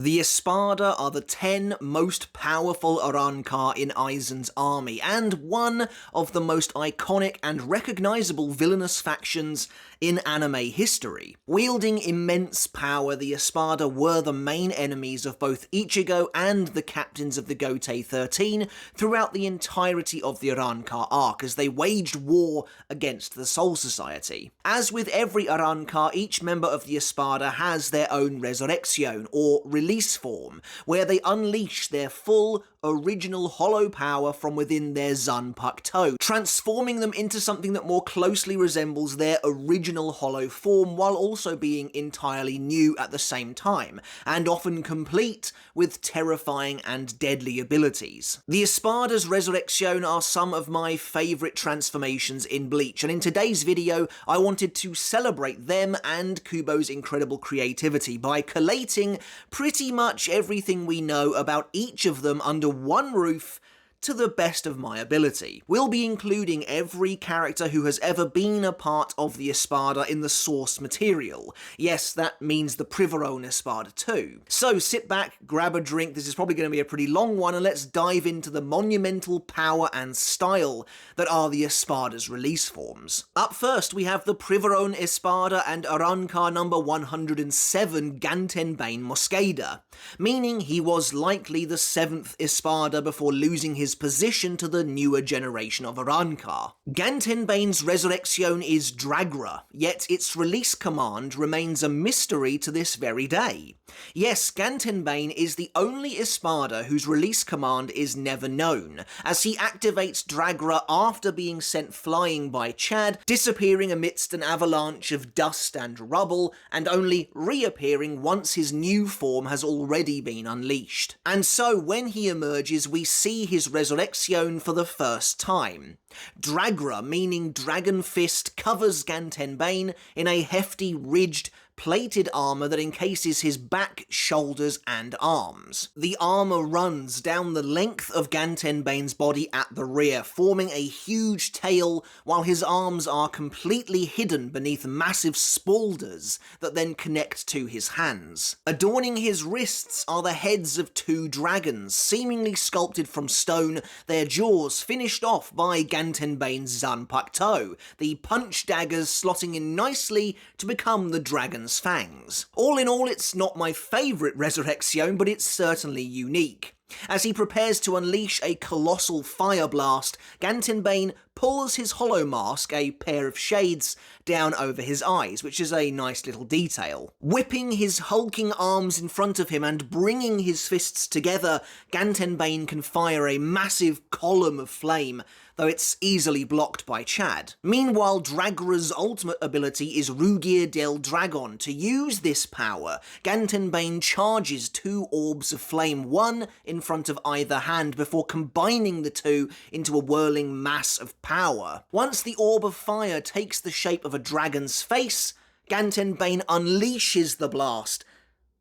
The ESPADA are the 10 most powerful Arrancar in Aizen's army, and one of the most iconic and recognisable villainous factions in anime history. Wielding immense power, the ESPADA were the main enemies of both Ichigo and the captains of the Gotei 13 throughout the entirety of the Arrancar arc, as they waged war against the Soul Society. As with every Arrancar, each member of the ESPADA has their own Resurrecciōn, or release form, where they unleash their full, original hollow power from within their Zanpakuto, transforming them into something that more closely resembles their original hollow form, while also being entirely new at the same time, and often complete with terrifying and deadly abilities. The ESPADA's Resurrecciōn are some of my favourite transformations in Bleach, and in today's video I wanted to celebrate them and Kubo's incredible creativity by collating pretty much everything we know about each of them under one roof to the best of my ability. We'll be including every character who has ever been a part of the ESPADA in the source material. Yes, that means the Privarone ESPADA too. So sit back, grab a drink, this is probably going to be a pretty long one, and let's dive into the monumental power and style that are the ESPADA's release forms. Up first, we have the Privarone ESPADA and Arrancar number 107 Gantenbainne Mosqueda, meaning he was likely the 7th ESPADA before losing his position to the newer generation of Arrancar. Gantenbainne's Resurrecciōn is Dragra, yet its release command remains a mystery to this very day. Yes, Gantenbainne is the only ESPADA whose release command is never known, as he activates Dragra after being sent flying by Chad, disappearing amidst an avalanche of dust and rubble, and only reappearing once his new form has already been unleashed. And so when he emerges, we see his Resurrecciōn for the first time. Dragra, meaning Dragon Fist, covers Gantenbainne in a hefty, ridged, plated armour that encases his back, shoulders, and arms. The armour runs down the length of Gantenbainne's body at the rear, forming a huge tail, while his arms are completely hidden beneath massive spaulders that then connect to his hands. Adorning his wrists are the heads of 2 dragons, seemingly sculpted from stone, their jaws finished off by Gantenbainne's Zanpakuto, the punch daggers slotting in nicely to become the dragon's fangs. All in all, it's not my favourite Resurrecciōn, but it's certainly unique. As he prepares to unleash a colossal fire blast, Gantenbainne pulls his hollow mask, a pair of shades, down over his eyes, which is a nice little detail. Whipping his hulking arms in front of him and bringing his fists together, Gantenbainne can fire a massive column of flame, though it's easily blocked by Chad. Meanwhile, Dragra's ultimate ability is Rugir del Dragon. To use this power, Gantenbainne charges 2 orbs of flame, one in front of either hand, before combining the 2 into a whirling mass of power. Once the orb of fire takes the shape of a dragon's face, Gantenbainne unleashes the blast,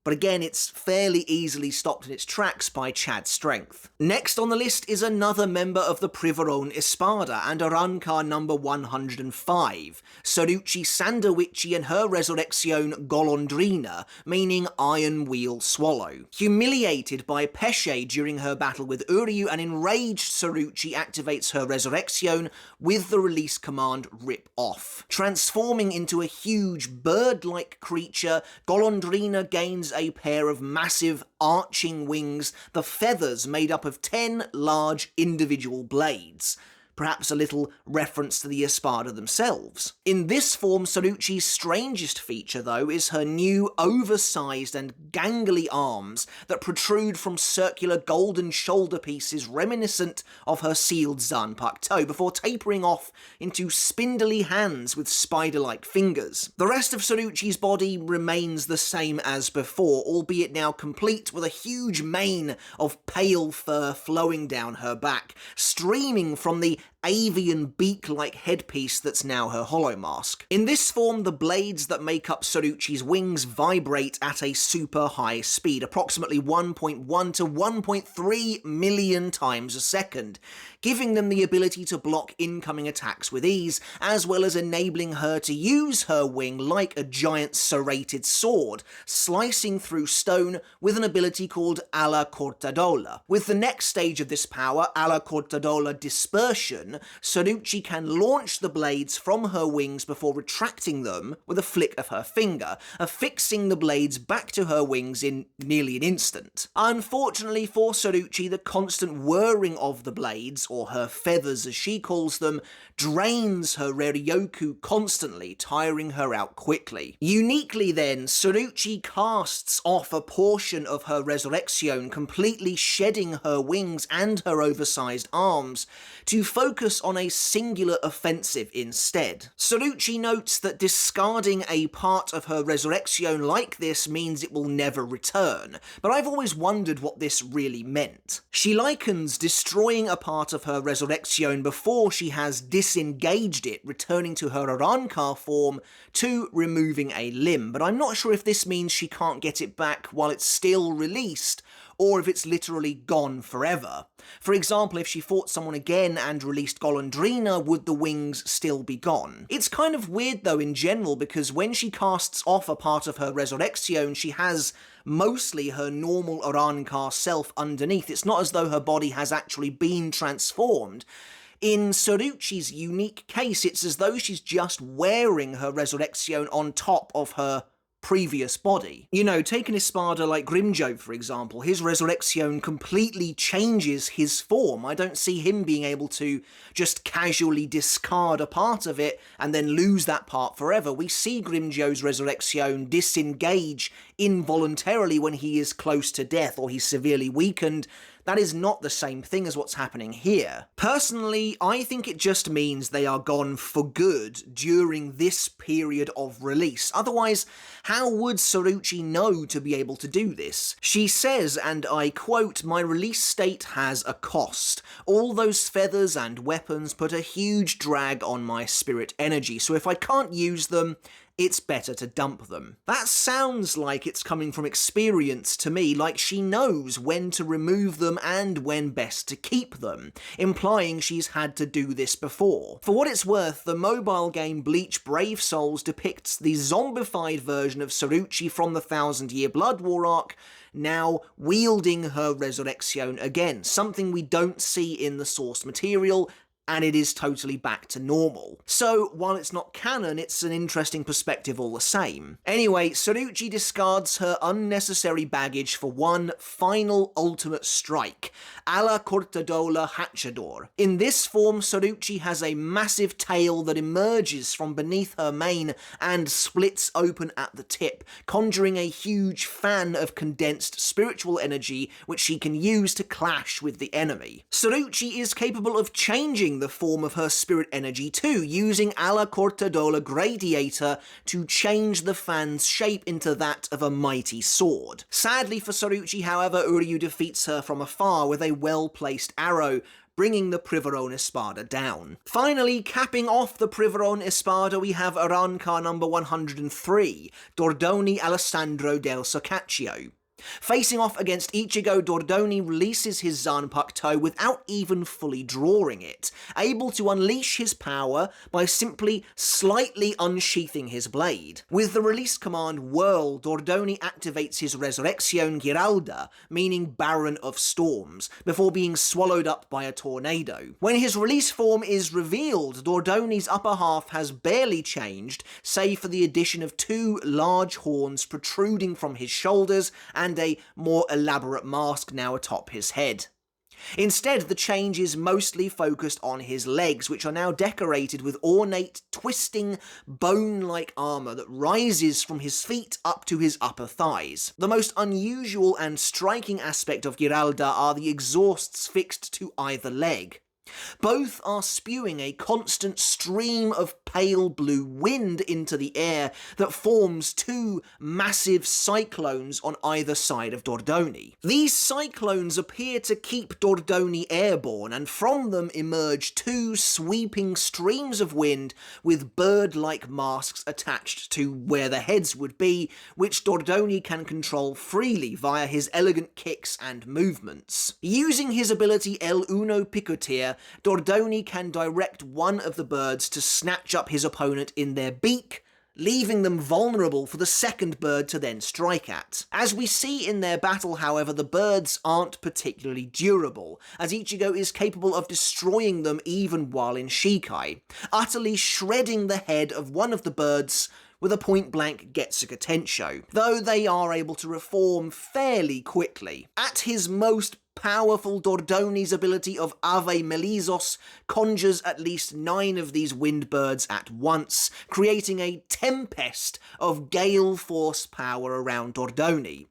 but again it's fairly easily stopped in its tracks by Chad's strength. Next on the list is another member of the Privarone ESPADA and Arrancar number 105, Cirucci Sandowichi and her Resurrecciōn Golondrina, meaning Iron Wheel Swallow. Humiliated by Pesce during her battle with Uryu, an enraged Cirucci activates her Resurrecciōn with the release command Rip Off. Transforming into a huge bird-like creature, Golondrina gains a pair of massive arching wings, the feathers made up of 10 large individual blades. Perhaps a little reference to the ESPADA themselves. In this form, Cirucci's strangest feature, though, is her new oversized and gangly arms that protrude from circular golden shoulder pieces reminiscent of her sealed Zanpakuto, before tapering off into spindly hands with spider-like fingers. The rest of Cirucci's body remains the same as before, albeit now complete with a huge mane of pale fur flowing down her back, streaming from the avian beak-like headpiece that's now her hollow mask. In this form, the blades that make up Cirucci's wings vibrate at a super high speed, approximately 1.1 to 1.3 million times a second, giving them the ability to block incoming attacks with ease, as well as enabling her to use her wing like a giant serrated sword, slicing through stone with an ability called alla cortadola. With the next stage of this power, alla cortadola dispersion, Cirucci can launch the blades from her wings before retracting them with a flick of her finger, affixing the blades back to her wings in nearly an instant. Unfortunately for Cirucci, the constant whirring of the blades, or her feathers as she calls them, drains her Reiryoku constantly, tiring her out quickly. Uniquely then, Cirucci casts off a portion of her Resurrecciōn, completely shedding her wings and her oversized arms, to focus on a singular offensive instead. Cirucci notes that discarding a part of her Resurrecciōn like this means it will never return, but I've always wondered what this really meant. She likens destroying a part of her Resurrecciōn before she has disengaged it, returning to her Arrancar form, to removing a limb, but I'm not sure if this means she can't get it back while it's still released, or if it's literally gone forever. For example, if she fought someone again and released Golondrina, would the wings still be gone? It's kind of weird though in general, because when she casts off a part of her Resurrecciōn, she has mostly her normal Arrancar self underneath. It's not as though her body has actually been transformed. In Cirucci's unique case, it's as though she's just wearing her Resurrecciōn on top of her previous body. You know, take an ESPADA like Grimmjow, for example. His Resurrecciōn completely changes his form. I don't see him being able to just casually discard a part of it and then lose that part forever. We see Grimmjow's Resurrecciōn disengage involuntarily when he is close to death or he's severely weakened. That is not the same thing as what's happening here. Personally, I think it just means they are gone for good during this period of release. Otherwise, how would Cirucci know to be able to do this? She says, and I quote, "My release state has a cost. All those feathers and weapons put a huge drag on my spirit energy, so if I can't use them, it's better to dump them." That sounds like it's coming from experience to me, like she knows when to remove them and when best to keep them, implying she's had to do this before. For what it's worth, the mobile game Bleach Brave Souls depicts the zombified version of Cirucci from the 1000-Year Blood War arc, now wielding her Resurrecciōn again, something we don't see in the source material, and it is totally back to normal. So, while it's not canon, it's an interesting perspective all the same. Anyway, Cirucci discards her unnecessary baggage for one final ultimate strike, alla cortadola hachador. In this form, Cirucci has a massive tail that emerges from beneath her mane and splits open at the tip, conjuring a huge fan of condensed spiritual energy which she can use to clash with the enemy. Cirucci is capable of changing the form of her spirit energy too, using alla cortadola gradiator to change the fan's shape into that of a mighty sword. Sadly for Cirucci, however, Uryu defeats her from afar with a well-placed arrow, bringing the Privarone Espada down. Finally, capping off the Privarone Espada, we have Arrancar number 103, Dordonii Alessandro del Soccaccio. Facing off against Ichigo, Dordonii releases his Zanpakuto without even fully drawing it, able to unleash his power by simply slightly unsheathing his blade. With the release command Whirl, Dordonii activates his Resurrecciōn Giralda, meaning Baron of Storms, before being swallowed up by a tornado. When his release form is revealed, Dordonii's upper half has barely changed, save for the addition of two large horns protruding from his shoulders and a more elaborate mask now atop his head. Instead, the change is mostly focused on his legs, which are now decorated with ornate, twisting, bone-like armour that rises from his feet up to his upper thighs. The most unusual and striking aspect of Giralda are the exhausts fixed to either leg. Both are spewing a constant stream of pale blue wind into the air that forms two massive cyclones on either side of Dordonii. These cyclones appear to keep Dordonii airborne, and from them emerge two sweeping streams of wind with bird-like masks attached to where the heads would be, which Dordonii can control freely via his elegant kicks and movements. Using his ability El Uno Picotear, Dordonii can direct one of the birds to snatch up his opponent in their beak, leaving them vulnerable for the second bird to then strike at. As we see in their battle, however, the birds aren't particularly durable, as Ichigo is capable of destroying them even while in Shikai, utterly shredding the head of one of the birds with a point-blank Getsuga Tensho, though they are able to reform fairly quickly. At his most powerful, Dordonii's ability of Ave Melizos conjures at least 9 of these wind birds at once, creating a tempest of gale force power around Dordonii.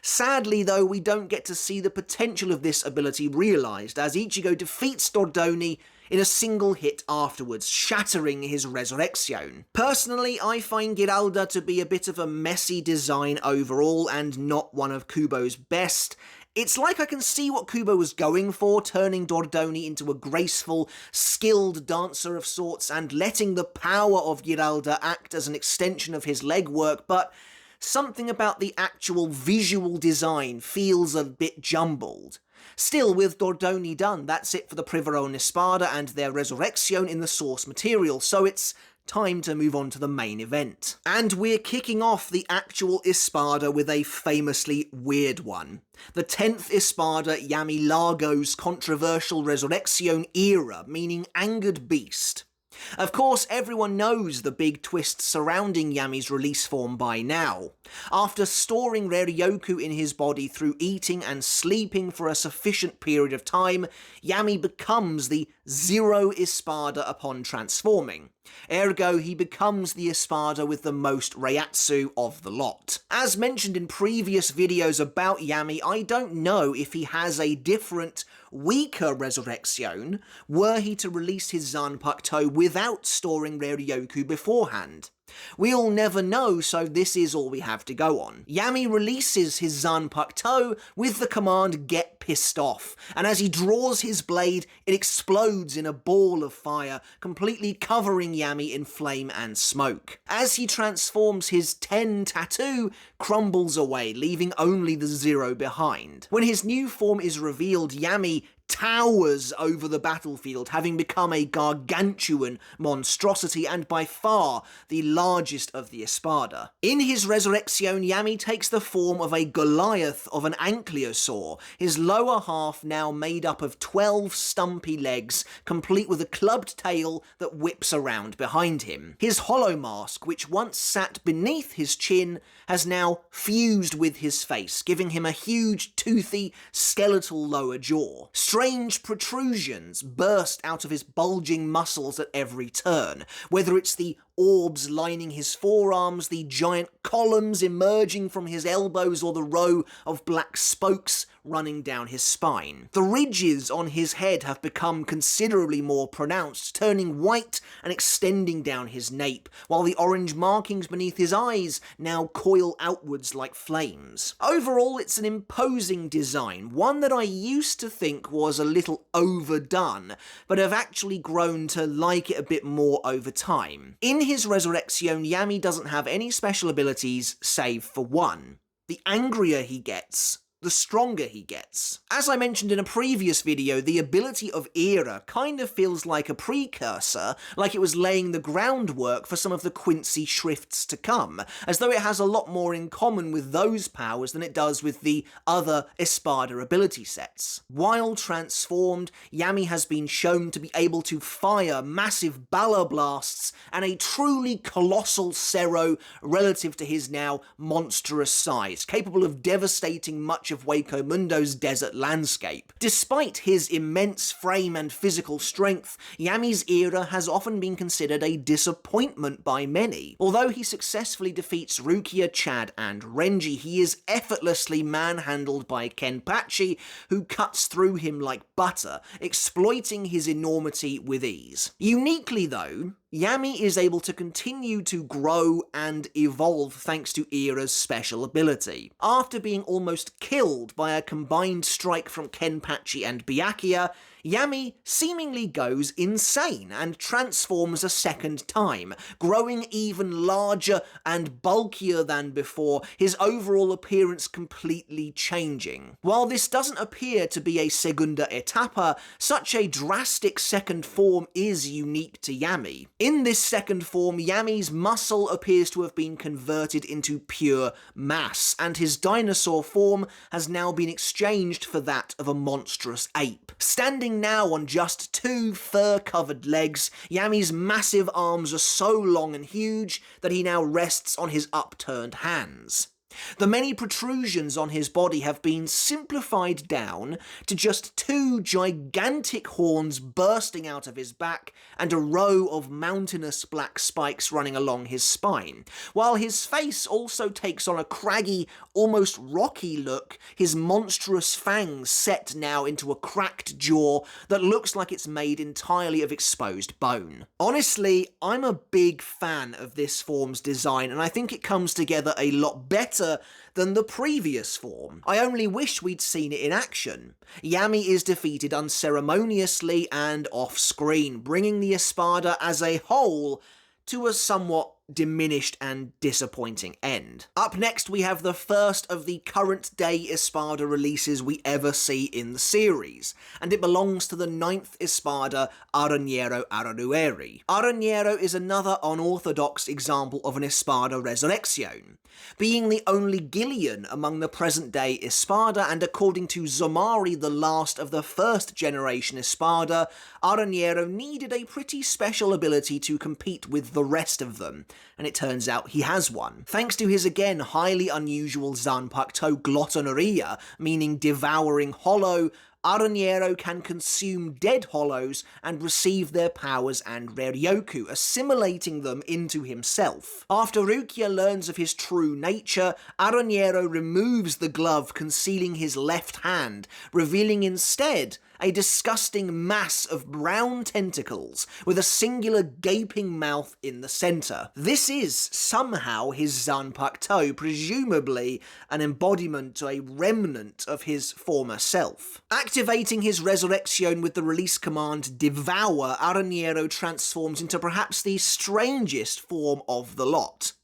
Sadly, though, we don't get to see the potential of this ability realised, as Ichigo defeats Dordonii in a single hit afterwards, shattering his Resurrecciōn. Personally, I find Giralda to be a bit of a messy design overall, and not one of Kubo's best. It's like I can see what Kubo was going for, turning Dordonii into a graceful, skilled dancer of sorts, and letting the power of Giralda act as an extension of his legwork, but something about the actual visual design feels a bit jumbled. Still, with Dordonii done, that's it for the Privarone Espada and their Resurrecciōn in the source material, so it's time to move on to the main event. And we're kicking off the actual Espada with a famously weird one. The 10th Espada, Yammy Largo's controversial Resurrecciōn era, meaning Angered Beast. Of course, everyone knows the big twist surrounding Yammy's release form by now. After storing Reryoku in his body through eating and sleeping for a sufficient period of time, Yammy becomes the Zero Espada upon transforming. Ergo, he becomes the Espada with the most Reiatsu of the lot. As mentioned in previous videos about Yammy, I don't know if he has a different, weaker Resurrecciōn were he to release his Zanpakuto without storing Reryoku beforehand. We'll never know, so this is all we have to go on. Yammy releases his Zanpakuto with the command Get Pissed Off, and as he draws his blade, it explodes in a ball of fire, completely covering Yammy in flame and smoke. As he transforms, his 10 tattoo crumbles away, leaving only the 0 behind. When his new form is revealed, Yammy towers over the battlefield, having become a gargantuan monstrosity and by far the largest of the Espada. In his Resurrecciōn, Yammy takes the form of a Goliath of an Ankylosaur, his lower half now made up of 12 stumpy legs, complete with a clubbed tail that whips around behind him. His hollow mask, which once sat beneath his chin, has now fused with his face, giving him a huge, toothy, skeletal lower jaw. Strange protrusions burst out of his bulging muscles at every turn, whether it's the orbs lining his forearms, the giant columns emerging from his elbows, or the row of black spokes running down his spine. The ridges on his head have become considerably more pronounced, turning white and extending down his nape, while the orange markings beneath his eyes now coil outwards like flames. Overall, it's an imposing design, one that I used to think was a little overdone, but have actually grown to like it a bit more over time. In his Resurrecciōn, Yammy doesn't have any special abilities save for one. The angrier he gets, the stronger he gets. As I mentioned in a previous video, the ability of Era kind of feels like a precursor, like it was laying the groundwork for some of the Quincy Shrifts to come, as though it has a lot more in common with those powers than it does with the other Espada ability sets. While transformed, Yammy has been shown to be able to fire massive Bala blasts and a truly colossal Cero relative to his now monstrous size, capable of devastating much of Hueco Mundo's desert landscape. Despite his immense frame and physical strength, Yammy's era has often been considered a disappointment by many. Although he successfully defeats Rukia, Chad, and Renji, he is effortlessly manhandled by Kenpachi, who cuts through him like butter, exploiting his enormity with ease. Uniquely though, Yammy is able to continue to grow and evolve thanks to Era's special ability. After being almost killed by a combined strike from Kenpachi and Byakuya, Yammy seemingly goes insane and transforms a second time, growing even larger and bulkier than before, his overall appearance completely changing. While this doesn't appear to be a segunda etapa, such a drastic second form is unique to Yammy. In this second form, Yammy's muscle appears to have been converted into pure mass, and his dinosaur form has now been exchanged for that of a monstrous ape. Standing now on just 2 fur-covered legs, Yammy's massive arms are so long and huge that he now rests on his upturned hands. The many protrusions on his body have been simplified down to just 2 gigantic horns bursting out of his back and a row of mountainous black spikes running along his spine, while his face also takes on a craggy, almost rocky look, his monstrous fangs set now into a cracked jaw that looks like it's made entirely of exposed bone. Honestly, I'm a big fan of this form's design, and I think it comes together a lot better than the previous form. I only wish we'd seen it in action. Yammy is defeated unceremoniously and off-screen, bringing the ESPADA as a whole to a somewhat diminished and disappointing end. Up next we have the first of the current day ESPADA releases we ever see in the series, and it belongs to the 9th ESPADA, Aaroniero Aaronieri. Aaroniero is another unorthodox example of an ESPADA Resurrecciōn, being the only Gillian among the present day ESPADA, and according to Zommari, the last of the first generation ESPADA, Aaroniero needed a pretty special ability to compete with the rest of them, and it turns out he has one. Thanks to his again highly unusual Zanpakuto glottoneria, meaning devouring hollow, Aaroniero can consume dead hollows and receive their powers and Reryoku, assimilating them into himself. After Rukia learns of his true nature, Aaroniero removes the glove concealing his left hand, revealing instead a disgusting mass of brown tentacles with a singular gaping mouth in the centre. This is somehow his Zanpakuto, presumably an embodiment, a remnant of his former self. Activating his Resurrecciōn with the release command Devour, Aaroniero transforms into perhaps the strangest form of the lot.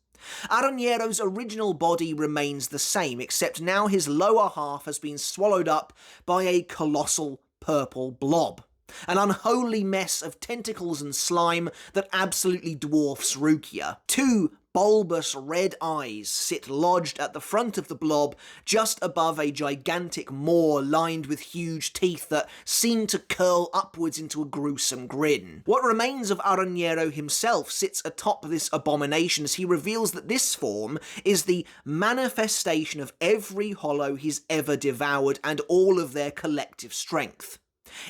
Aaroniero's original body remains the same, except now his lower half has been swallowed up by a colossal purple blob, an unholy mess of tentacles and slime that absolutely dwarfs Rukia. 2 bulbous red eyes sit lodged at the front of the blob, just above a gigantic maw lined with huge teeth that seem to curl upwards into a gruesome grin. What remains of Aaroniero himself sits atop this abomination as he reveals that this form is the manifestation of every hollow he's ever devoured and all of their collective strength.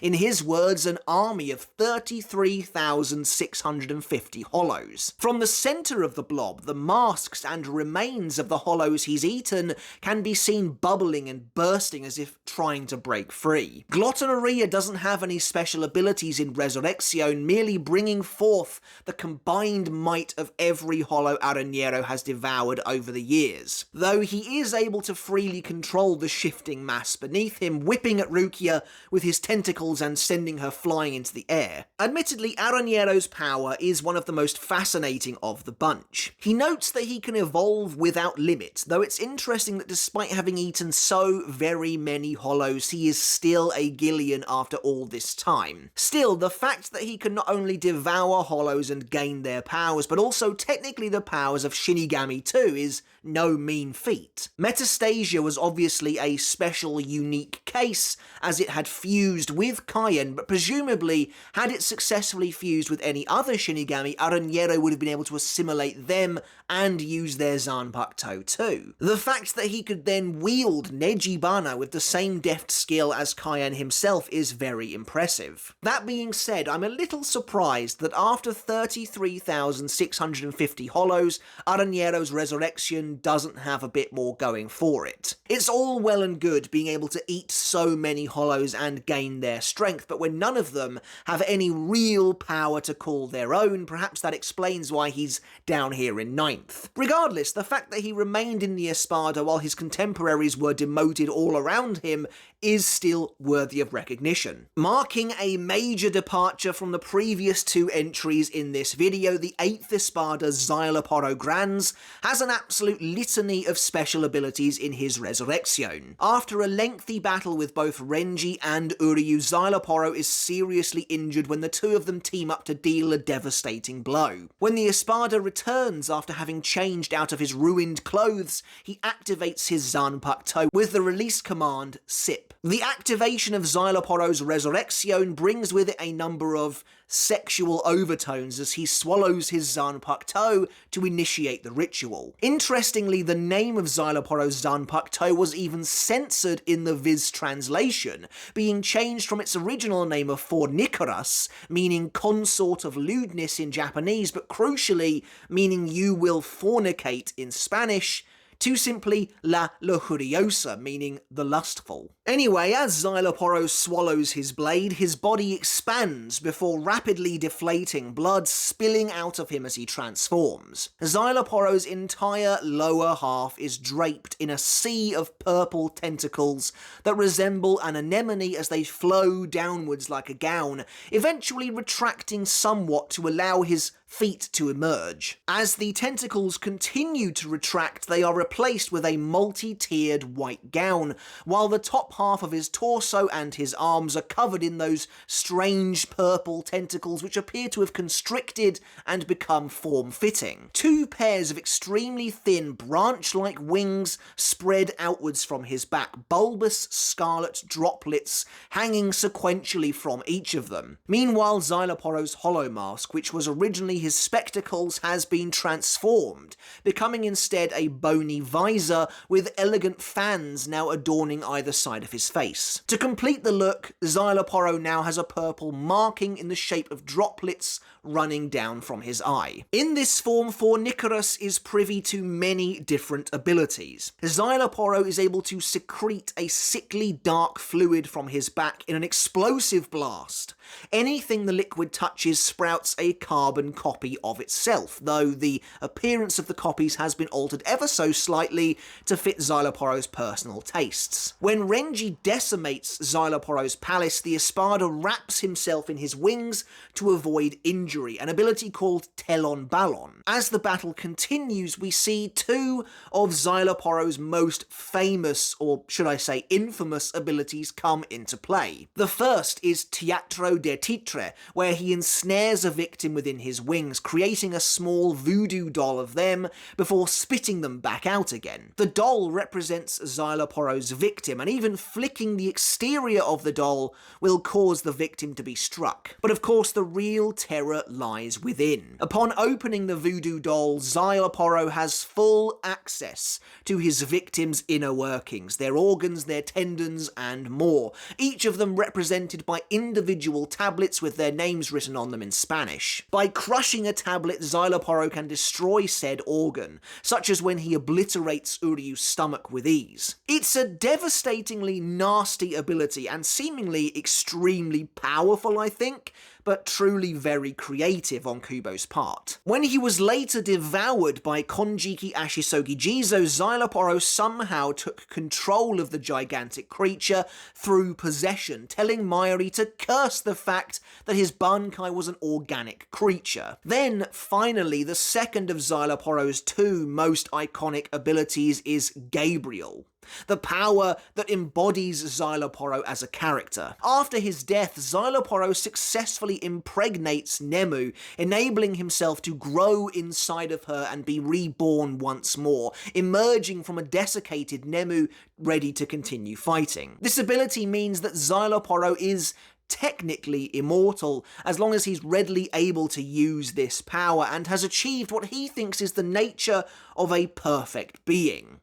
In his words, an army of 33,650 hollows. From the centre of the blob, the masks and remains of the hollows he's eaten can be seen bubbling and bursting as if trying to break free. Glottoneria doesn't have any special abilities in Resurrecciōn, merely bringing forth the combined might of every hollow Aaroniero has devoured over the years. Though he is able to freely control the shifting mass beneath him, whipping at Rukia with his tentacles and sending her flying into the air. Admittedly, Aaroniero's power is one of the most fascinating of the bunch. He notes that he can evolve without limit, though it's interesting that despite having eaten so very many hollows, he is still a Gillian after all this time. Still, the fact that he can not only devour hollows and gain their powers, but also technically the powers of Shinigami too, is no mean feat. Metastasia was obviously a special, unique case, as it had fused with Kaien, but presumably, had it successfully fused with any other Shinigami, Aaroniero would have been able to assimilate them and use their Zanpakuto too. The fact that he could then wield Nejibana with the same deft skill as Kaien himself is very impressive. That being said, I'm a little surprised that after 33,650 hollows, Aaroniero's Resurrecciōn doesn't have a bit more going for it. It's all well and good being able to eat so many hollows and gain their strength, but when none of them have any real power to call their own, perhaps that explains why he's down here in 9th. Regardless, the fact that he remained in the Espada while his contemporaries were demoted all around him is still worthy of recognition. Marking a major departure from the previous 2 entries in this video, the 8th Espada, Szayelaporro Grans, has an absolute litany of special abilities in his Resurrecciōn. After a lengthy battle with both Renji and Uryu, Szayelaporro is seriously injured when the two of them team up to deal a devastating blow. When the Espada returns after having changed out of his ruined clothes, he activates his Zanpakuto with the release command, Sip. The activation of Szayelaporro's Resurrecciōn brings with it a number of sexual overtones as he swallows his Zanpakuto to initiate the ritual. Interestingly, the name of Szayelaporro's Zanpakuto was even censored in the Viz translation, being changed from its original name of Fornicaras, meaning consort of lewdness in Japanese, but crucially meaning you will fornicate in Spanish, to simply La Lujuriosa, meaning the lustful. Anyway, as Szayelaporro swallows his blade, his body expands before rapidly deflating, blood spilling out of him as he transforms. Szayelaporro's entire lower half is draped in a sea of purple tentacles that resemble an anemone as they flow downwards like a gown, eventually retracting somewhat to allow his feet to emerge. As the tentacles continue to retract, they are replaced with a multi-tiered white gown, while the top half of his torso and his arms are covered in those strange purple tentacles which appear to have constricted and become form-fitting. 2 pairs of extremely thin branch-like wings spread outwards from his back, bulbous scarlet droplets hanging sequentially from each of them. Meanwhile, Szayelaporro's hollow mask, which was originally his spectacles, has been transformed, becoming instead a bony visor with elegant fans now adorning either side of his face. To complete the look, Szayelaporro now has a purple marking in the shape of droplets running down from his eye. In this form, Fornicaras is privy to many different abilities. Szayelaporro is able to secrete a sickly dark fluid from his back in an explosive blast. Anything the liquid touches sprouts a carbon copy of itself, though the appearance of the copies has been altered ever so slightly to fit Szayelaporro's personal tastes. When Renji decimates Szayelaporro's palace, the Espada wraps himself in his wings to avoid injury, an ability called Telon Ballon. As the battle continues, we see 2 of Szayelaporro's most famous, or should I say infamous, abilities come into play. The first is Teatro de Titre, where he ensnares a victim within his wings, creating a small voodoo doll of them before spitting them back out again. The doll represents Szayelaporro's victim, and even flicking the exterior of the doll will cause the victim to be struck. But of course, the real terror lies within. Upon opening the voodoo doll, Szayelaporro has full access to his victim's inner workings, their organs, their tendons, and more, each of them represented by individual tablets with their names written on them in Spanish. By crushing a tablet, Szayelaporro can destroy said organ, such as when he obliterates Uryu's stomach with ease. It's a devastatingly nasty ability and seemingly extremely powerful, I think, but truly very creative on Kubo's part. When he was later devoured by Konjiki Ashisogi Jizo, Szayelaporro somehow took control of the gigantic creature through possession, telling Mayuri to curse the fact that his bankai was an organic creature. Then, finally, the second of Szayelaporro's 2 most iconic abilities is Gabriel. the power that embodies Szayelaporro as a character. After his death, Szayelaporro successfully impregnates Nemu, enabling himself to grow inside of her and be reborn once more, emerging from a desiccated Nemu ready to continue fighting. This ability means that Szayelaporro is technically immortal, as long as he's readily able to use this power and has achieved what he thinks is the nature of a perfect being.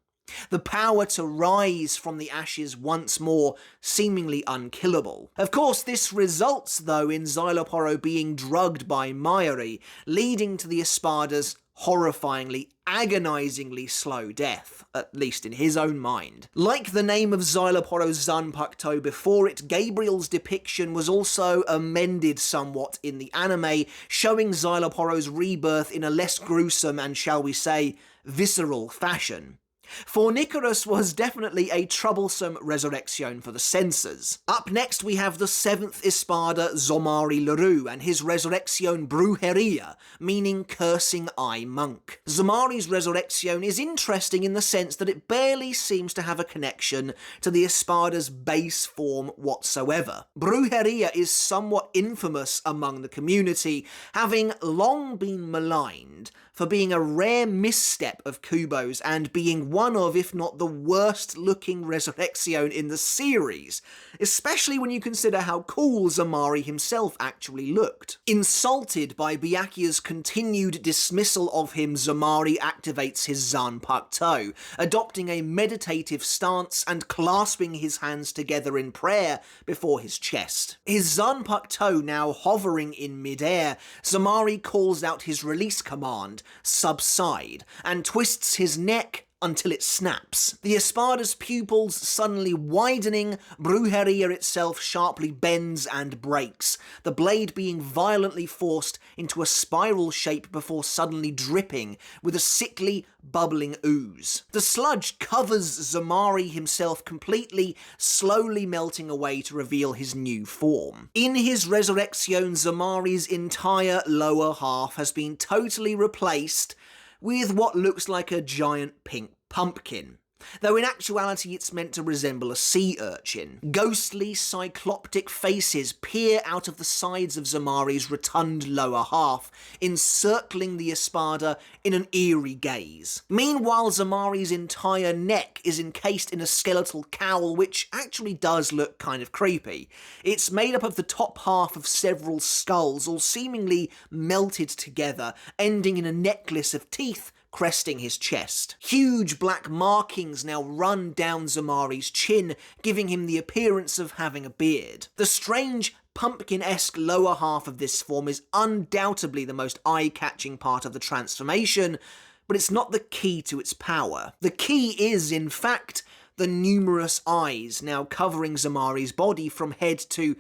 The power to rise from the ashes once more, seemingly unkillable. Of course, this results, though, in Szayelaporro being drugged by Mayuri, leading to the Espada's horrifyingly, agonizingly slow death, at least in his own mind. Like the name of Szayelaporro's Zanpakuto before it, Gabriel's depiction was also amended somewhat in the anime, showing Szayelaporro's rebirth in a less gruesome and, shall we say, visceral fashion. For Nicaros was definitely a troublesome resurrection for the censors. Up next we have the 7th Espada Zommari Leroux and his Resurrección Brujería, meaning cursing eye monk. Zommari's resurrection is interesting in the sense that it barely seems to have a connection to the Espada's base form whatsoever. Brujería is somewhat infamous among the community, having long been maligned for being a rare misstep of Kubo's and being one of, if not the worst looking Resurrección in the series, especially when you consider how cool Zommari himself actually looked. Insulted by Byakuya's continued dismissal of him, Zommari activates his Zanpakuto, adopting a meditative stance and clasping his hands together in prayer before his chest. His Zanpakuto now hovering in midair, Zommari calls out his release command, subside, and twists his neck until it snaps. The Espada's pupils suddenly widening, Brujería itself sharply bends and breaks, the blade being violently forced into a spiral shape before suddenly dripping with a sickly, bubbling ooze. The sludge covers Zommari himself completely, slowly melting away to reveal his new form. In his Resurrección, Zommari's entire lower half has been totally replaced with what looks like a giant pink pumpkin, though in actuality it's meant to resemble a sea urchin. Ghostly, cycloptic faces peer out of the sides of Zommari's rotund lower half, encircling the Espada in an eerie gaze. Meanwhile, Zommari's entire neck is encased in a skeletal cowl, which actually does look kind of creepy. It's made up of the top half of several skulls, all seemingly melted together, ending in a necklace of teeth cresting his chest. Huge black markings now run down Zommari's chin, giving him the appearance of having a beard. The strange, pumpkin-esque lower half of this form is undoubtedly the most eye-catching part of the transformation, but it's not the key to its power. The key is, in fact, the numerous eyes now covering Zommari's body from head to,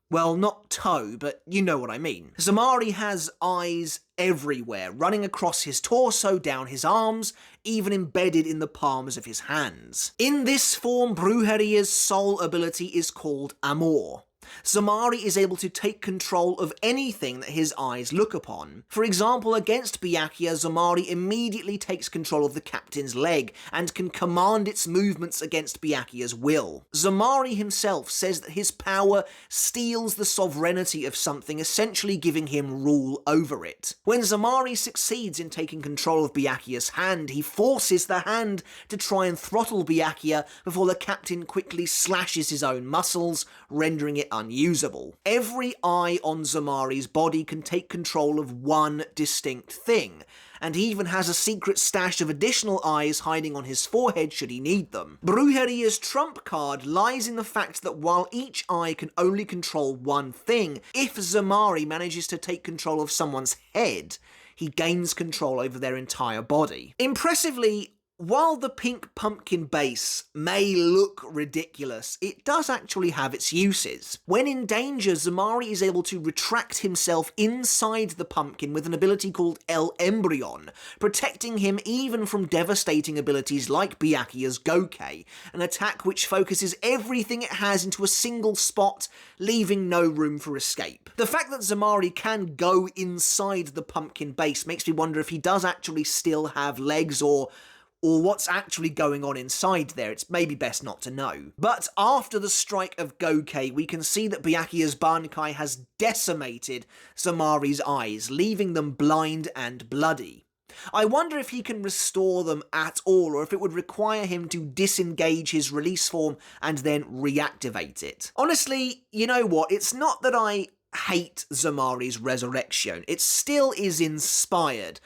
well, not toe, but you know what I mean. Zommari has eyes everywhere, running across his torso, down his arms, even embedded in the palms of his hands. In this form, Brujería's sole ability is called Amor. Zommari is able to take control of anything that his eyes look upon. For example, against Byakuya, Zommari immediately takes control of the captain's leg and can command its movements against Byakuya's will. Zommari himself says that his power steals the sovereignty of something, essentially giving him rule over it. When Zommari succeeds in taking control of Byakuya's hand, he forces the hand to try and throttle Byakuya before the captain quickly slashes his own muscles, rendering it unusable. Every eye on Zommari's body can take control of one distinct thing, and he even has a secret stash of additional eyes hiding on his forehead should he need them. Brujería's trump card lies in the fact that while each eye can only control one thing, if Zommari manages to take control of someone's head, he gains control over their entire body. Impressively, while the pink pumpkin base may look ridiculous, it does actually have its uses. When in danger, Zommari is able to retract himself inside the pumpkin with an ability called El Embryon, protecting him even from devastating abilities like Byakuya's Gokei, an attack which focuses everything it has into a single spot, leaving no room for escape. The fact that Zommari can go inside the pumpkin base makes me wonder if he does actually still have legs, or or what's actually going on inside there. It's maybe best not to know. But after the strike of Gokei, we can see that Byakuya's bankai has decimated Zommari's eyes, leaving them blind and bloody. I wonder if he can restore them at all, or if it would require him to disengage his release form and then reactivate it. Honestly, you know what? It's not that I hate Zommari's Resurrecciōn. It still is inspired.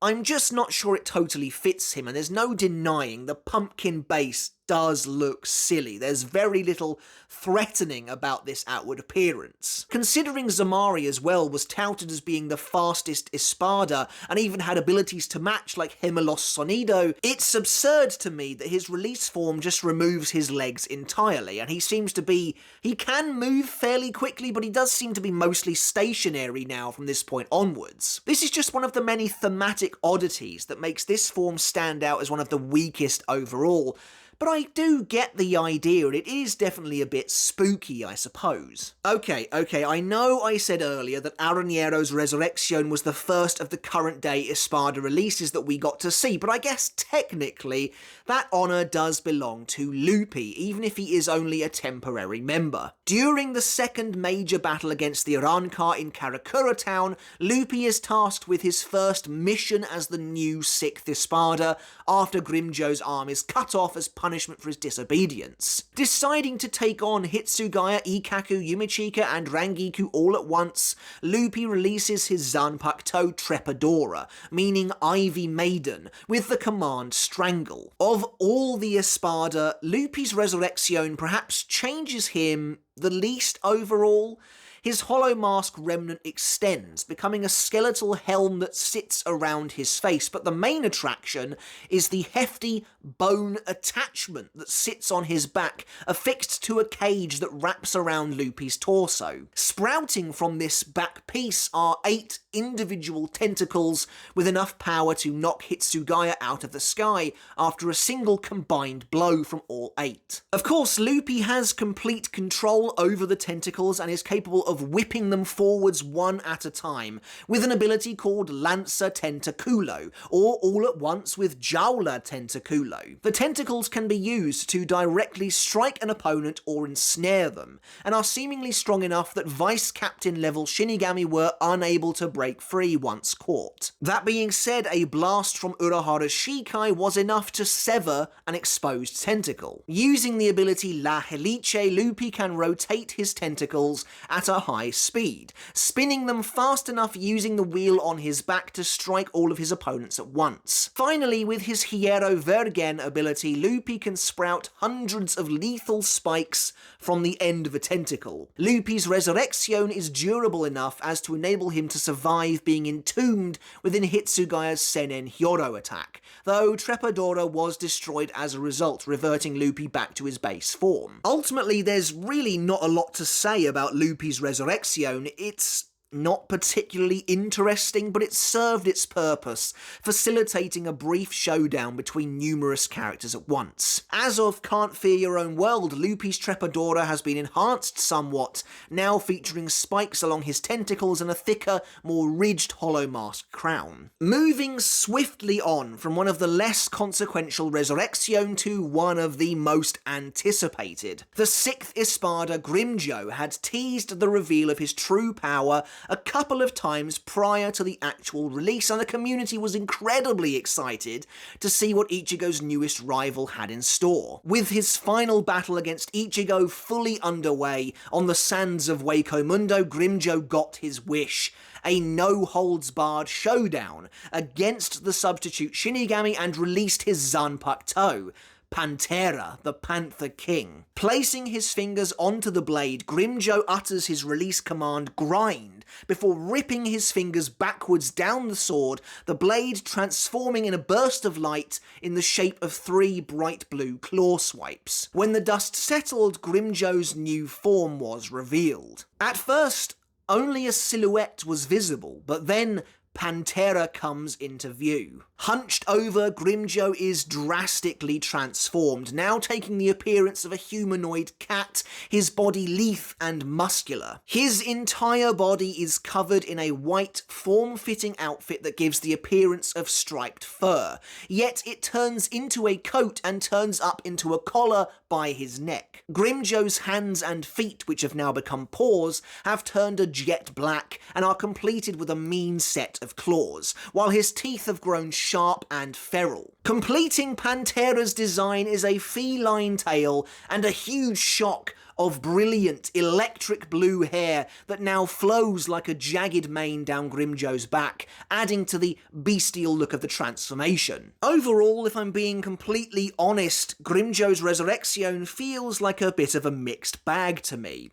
I'm just not sure it totally fits him, and there's no denying the pumpkin base does look silly. There's very little threatening about this outward appearance. Considering Zommari as well was touted as being the fastest ESPADA and even had abilities to match like Gemelos Sonido, it's absurd to me that his release form just removes his legs entirely, and he can move fairly quickly, but he does seem to be mostly stationary now from this point onwards. This is just one of the many thematic oddities that makes this form stand out as one of the weakest overall. But I do get the idea, and it is definitely a bit spooky, I suppose. Okay, I know I said earlier that Aaroniero's Resurrecciōn was the first of the current day ESPADA releases that we got to see, but I guess technically that honour does belong to Luppi, even if he is only a temporary member. During the second major battle against the Arrancar in Karakura town, Luppi is tasked with his first mission as the new 6th ESPADA after Grimmjow's arm is cut off as punishment for his disobedience. Deciding to take on Hitsugaya, Ikkaku, Yumichika and Rangiku all at once, Luppi releases his Zanpakuto Trepadora, meaning Ivy Maiden, with the command Strangle. Of all the ESPADA, Luppi's Resurrecciōn perhaps changes him the least overall. His hollow mask remnant extends, becoming a skeletal helm that sits around his face, but the main attraction is the hefty bone attachment that sits on his back, affixed to a cage that wraps around Luppi's torso. Sprouting from this back piece are 8 individual tentacles with enough power to knock Hitsugaya out of the sky after a single combined blow from all 8. Of course, Luppi has complete control over the tentacles and is capable of whipping them forwards one at a time, with an ability called Lancer Tentaculo, or all at once with Jaula Tentaculo. The tentacles can be used to directly strike an opponent or ensnare them, and are seemingly strong enough that Vice Captain level Shinigami were unable to break free once caught. That being said, a blast from Urahara's Shikai was enough to sever an exposed tentacle. Using the ability La Helice, Luppi can rotate his tentacles at a high speed, spinning them fast enough using the wheel on his back to strike all of his opponents at once. Finally, with his Hiero Vergen ability, Luppi can sprout hundreds of lethal spikes from the end of a tentacle. Luppi's Resurrecciōn is durable enough as to enable him to survive being entombed within Hitsugaya's Senen Hyoro attack, though Trepadora was destroyed as a result, reverting Luppi back to his base form. Ultimately, there's really not a lot to say about Luppi's Resurrecciōn. It's not particularly interesting, but it served its purpose, facilitating a brief showdown between numerous characters at once. As of Can't Fear Your Own World, Luppi's Trepadora has been enhanced somewhat, now featuring spikes along his tentacles and a thicker, more ridged hollow mask crown. Moving swiftly on from one of the less consequential Resurrecciōn to one of the most anticipated. The 6th ESPADA Grimmjow had teased the reveal of his true power a couple of times prior to the actual release, and the community was incredibly excited to see what Ichigo's newest rival had in store. With his final battle against Ichigo fully underway on the sands of Wako Mundo, Grimmjow got his wish. A no-holds-barred showdown against the substitute Shinigami, and released his Zanpakuto, Pantera, the Panther King. Placing his fingers onto the blade, Grimmjow utters his release command Grind before ripping his fingers backwards down the sword, the blade transforming in a burst of light in the shape of 3 bright blue claw swipes. When the dust settled, Grimmjow's new form was revealed. At first, only a silhouette was visible, but then Pantera comes into view. Hunched over, Grimmjow is drastically transformed, now taking the appearance of a humanoid cat, his body lithe and muscular. His entire body is covered in a white, form-fitting outfit that gives the appearance of striped fur, yet it turns into a coat and turns up into a collar by his neck. Grimmjow's hands and feet, which have now become paws, have turned a jet black and are completed with a mean set of claws, while his teeth have grown sharp and feral. Completing Pantera's design is a feline tail and a huge shock of brilliant electric blue hair that now flows like a jagged mane down Grimmjow's back, adding to the bestial look of the transformation. Overall, if I'm being completely honest, Grimmjow's Resurrecciōn feels like a bit of a mixed bag to me.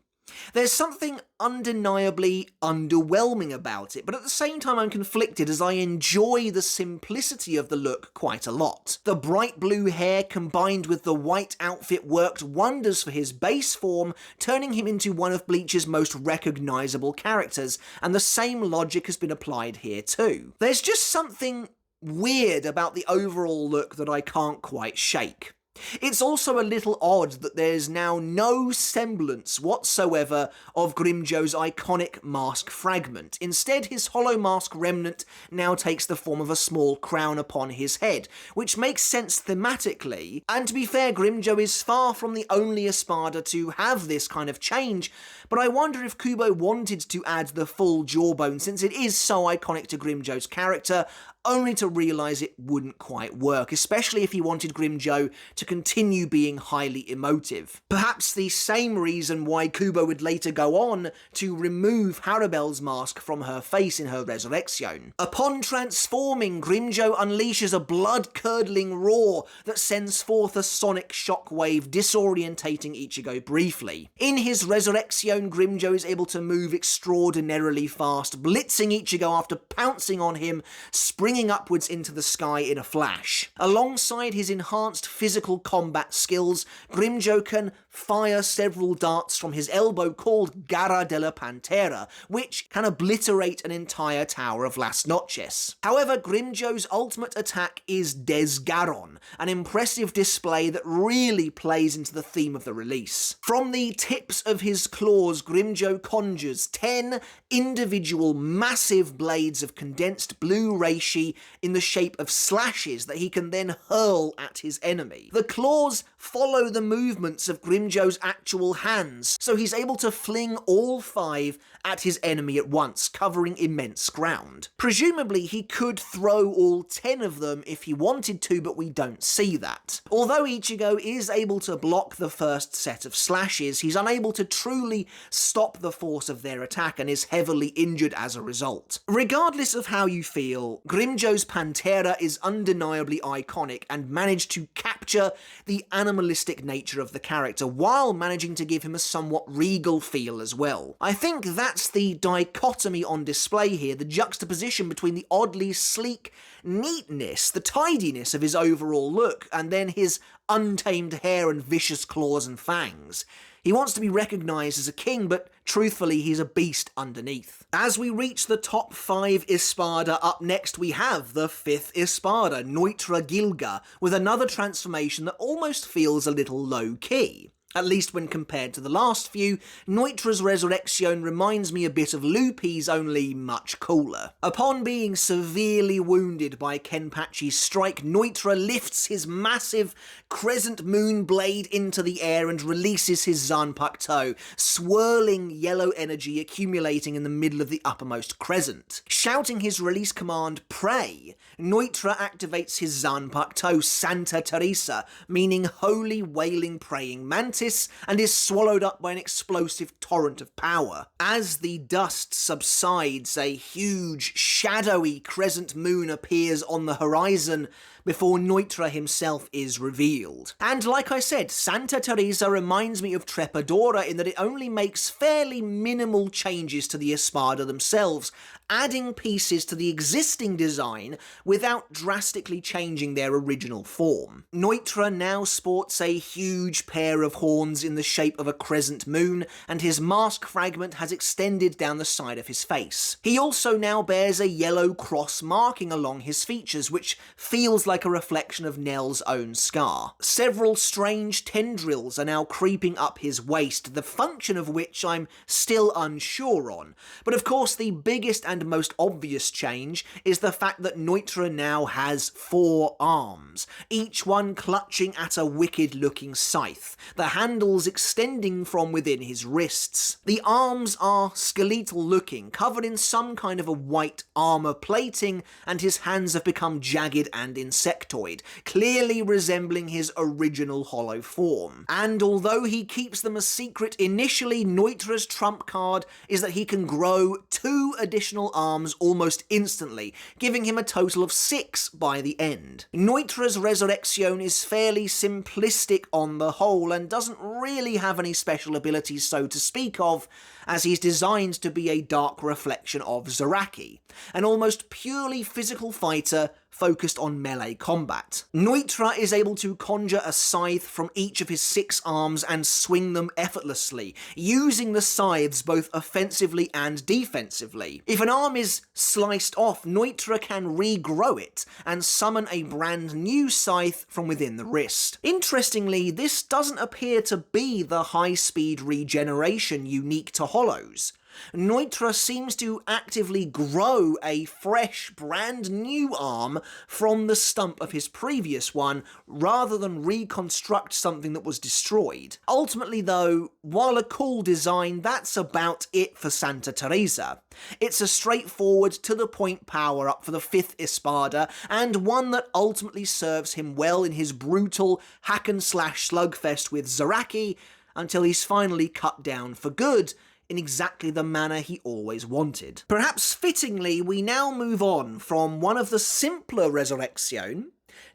There's something undeniably underwhelming about it, but at the same time I'm conflicted as I enjoy the simplicity of the look quite a lot. The bright blue hair combined with the white outfit worked wonders for his base form, turning him into one of Bleach's most recognisable characters, and the same logic has been applied here too. There's just something weird about the overall look that I can't quite shake. It's also a little odd that there's now no semblance whatsoever of Grimmjow's iconic mask fragment. Instead, his hollow mask remnant now takes the form of a small crown upon his head, which makes sense thematically, and to be fair, Grimmjow is far from the only Espada to have this kind of change, but I wonder if Kubo wanted to add the full jawbone since it is so iconic to Grimmjow's character, only to realise it wouldn't quite work, especially if he wanted Grimmjow to continue being highly emotive. Perhaps the same reason why Kubo would later go on to remove Harribel's mask from her face in her Resurrecciōn. Upon transforming, Grimmjow unleashes a blood-curdling roar that sends forth a sonic shockwave, disorientating Ichigo briefly. In his Resurrecciōn, Grimmjow is able to move extraordinarily fast, blitzing Ichigo after pouncing on him, springing upwards into the sky in a flash. Alongside his enhanced physical combat skills, Grimmjow can fire several darts from his elbow called Garra della Pantera, which can obliterate an entire tower of Las Noches. However, Grimmjow's ultimate attack is Desgarron, an impressive display that really plays into the theme of the release. From the tips of his claws, Grimmjow conjures 10 individual massive blades of condensed blue reishi in the shape of slashes that he can then hurl at his enemy. The claws follow the movements of Grimmjow's actual hands, so he's able to fling all 5 at his enemy at once, covering immense ground. Presumably he could throw all 10 of them if he wanted to, but we don't see that. Although Ichigo is able to block the first set of slashes, he's unable to truly stop the force of their attack and is heavily injured as a result. Regardless of how you feel, Grimmjow's Pantera is undeniably iconic and managed to capture the animalistic nature of the character while managing to give him a somewhat regal feel as well. I think that's the dichotomy on display here, the juxtaposition between the oddly sleek neatness, the tidiness of his overall look, and then his untamed hair and vicious claws and fangs. He wants to be recognised as a king, but truthfully, he's a beast underneath. As we reach the top 5 Espada, up next we have the 5th Espada, Nnoitra Gilga, with another transformation that almost feels a little low-key. At least when compared to the last few, Nnoitra's Resurrecciōn reminds me a bit of Luppi's, only much cooler. Upon being severely wounded by Kenpachi's strike, Nnoitra lifts his massive crescent moon blade into the air and releases his Zanpakuto, swirling yellow energy accumulating in the middle of the uppermost crescent. Shouting his release command, Pray, Nnoitra activates his Zanpakuto, Santa Teresa, meaning holy wailing praying mantis, and is swallowed up by an explosive torrent of power. As the dust subsides, a huge, shadowy crescent moon appears on the horizon, before Nnoitra himself is revealed. And like I said, Santa Teresa reminds me of Trepadora in that it only makes fairly minimal changes to the Espada themselves, adding pieces to the existing design without drastically changing their original form. Nnoitra now sports a huge pair of horns in the shape of a crescent moon, and his mask fragment has extended down the side of his face. He also now bears a yellow cross marking along his features, which feels like a reflection of Nell's own scar. Several strange tendrils are now creeping up his waist, the function of which I'm still unsure on. But of course, the biggest and most obvious change is the fact that Nnoitra now has 4 arms, each one clutching at a wicked-looking scythe, the handles extending from within his wrists. The arms are skeletal-looking, covered in some kind of a white armour plating, and his hands have become jagged and insectoid, clearly resembling his original hollow form. And although he keeps them a secret initially, Nnoitra's trump card is that he can grow 2 additional arms almost instantly, giving him a total of 6 by the end. Nnoitra's Resurrecciōn is fairly simplistic on the whole, and doesn't really have any special abilities so to speak of, as he's designed to be a dark reflection of Zaraki, an almost purely physical fighter focused on melee combat. Nnoitra is able to conjure a scythe from each of his 6 arms and swing them effortlessly, using the scythes both offensively and defensively. If an arm is sliced off, Nnoitra can regrow it and summon a brand new scythe from within the wrist. Interestingly, this doesn't appear to be the high-speed regeneration unique to Hollows. Nnoitra seems to actively grow a fresh, brand new arm from the stump of his previous one, rather than reconstruct something that was destroyed. Ultimately though, while a cool design, that's about it for Santa Teresa. It's a straightforward, to-the-point power-up for the 5th Espada, and one that ultimately serves him well in his brutal hack-and-slash slugfest with Zaraki, until he's finally cut down for good, in exactly the manner he always wanted. Perhaps fittingly, we now move on from one of the simpler Resurrecciōn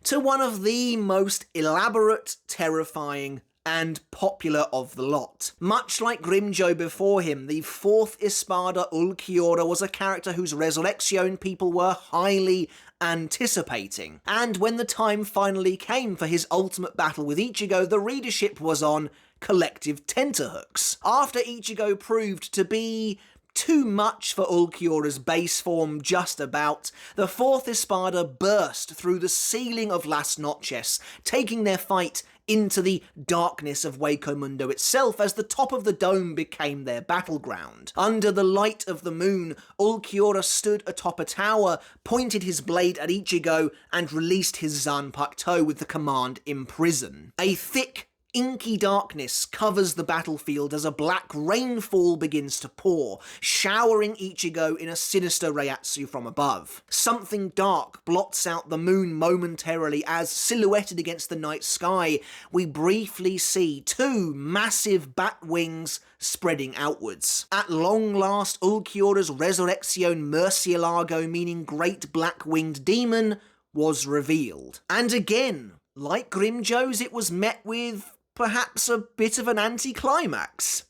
to one of the most elaborate, terrifying, and popular of the lot. Much like Grimmjow before him, the 4th Espada Ulquiorra was a character whose Resurrecciōn people were highly anticipating, and when the time finally came for his ultimate battle with Ichigo, the readership was on collective tenterhooks. After Ichigo proved to be too much for Ulquiorra's base form just about, the 4th Espada burst through the ceiling of Las Noches, taking their fight into the darkness of Hueco Mundo itself as the top of the dome became their battleground. Under the light of the moon, Ulquiorra stood atop a tower, pointed his blade at Ichigo, and released his Zanpakuto with the command "Imprison." A thick, inky darkness covers the battlefield as a black rainfall begins to pour, showering Ichigo in a sinister reiatsu from above. Something dark blots out the moon momentarily as, silhouetted against the night sky, we briefly see 2 massive bat wings spreading outwards. At long last, Ulquiorra's Resurrecciōn Murcielago, meaning Great Black-Winged Demon, was revealed. And again, like Grimmjow's, it was met with perhaps a bit of an anticlimax.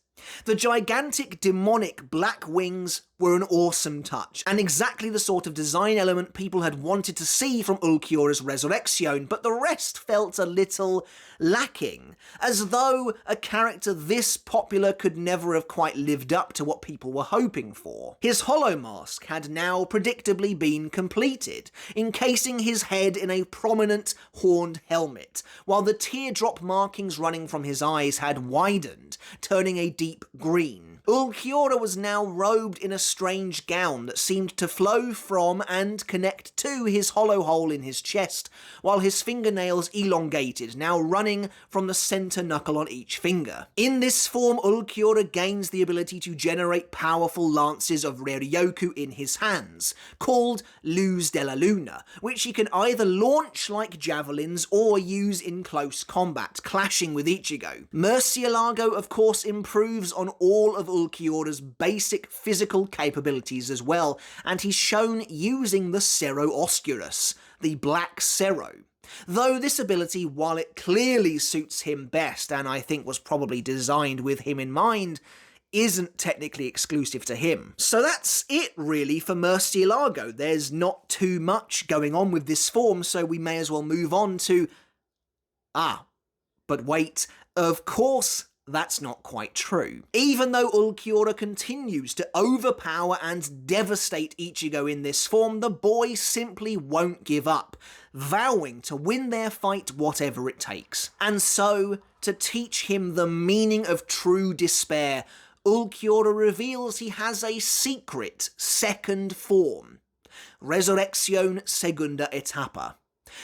The gigantic demonic black wings were an awesome touch, and exactly the sort of design element people had wanted to see from Ulquiorra's Resurrecciōn, but the rest felt a little lacking, as though a character this popular could never have quite lived up to what people were hoping for. His hollow mask had now predictably been completed, encasing his head in a prominent horned helmet, while the teardrop markings running from his eyes had widened, turning a deep green. Ulquiorra was now robed in a strange gown that seemed to flow from and connect to his hollow hole in his chest, while his fingernails elongated, now running from the centre knuckle on each finger. In this form, Ulquiorra gains the ability to generate powerful lances of Reryoku in his hands, called Luz de la Luna, which he can either launch like javelins or use in close combat, clashing with Ichigo. Murcielago, of course, improves on all of Ulquiorra's basic physical capabilities as well, and he's shown using the Cerro Oscurus, the Black Cerro. Though this ability, while it clearly suits him best, and I think was probably designed with him in mind, isn't technically exclusive to him. So that's it really for Murcielago. There's not too much going on with this form, so we may as well move on to... but wait, of course that's not quite true. Even though Ulquiorra continues to overpower and devastate Ichigo in this form, the boy simply won't give up, vowing to win their fight whatever it takes. And so, to teach him the meaning of true despair, Ulquiorra reveals he has a secret second form, Resurrecciōn Segunda Etapa.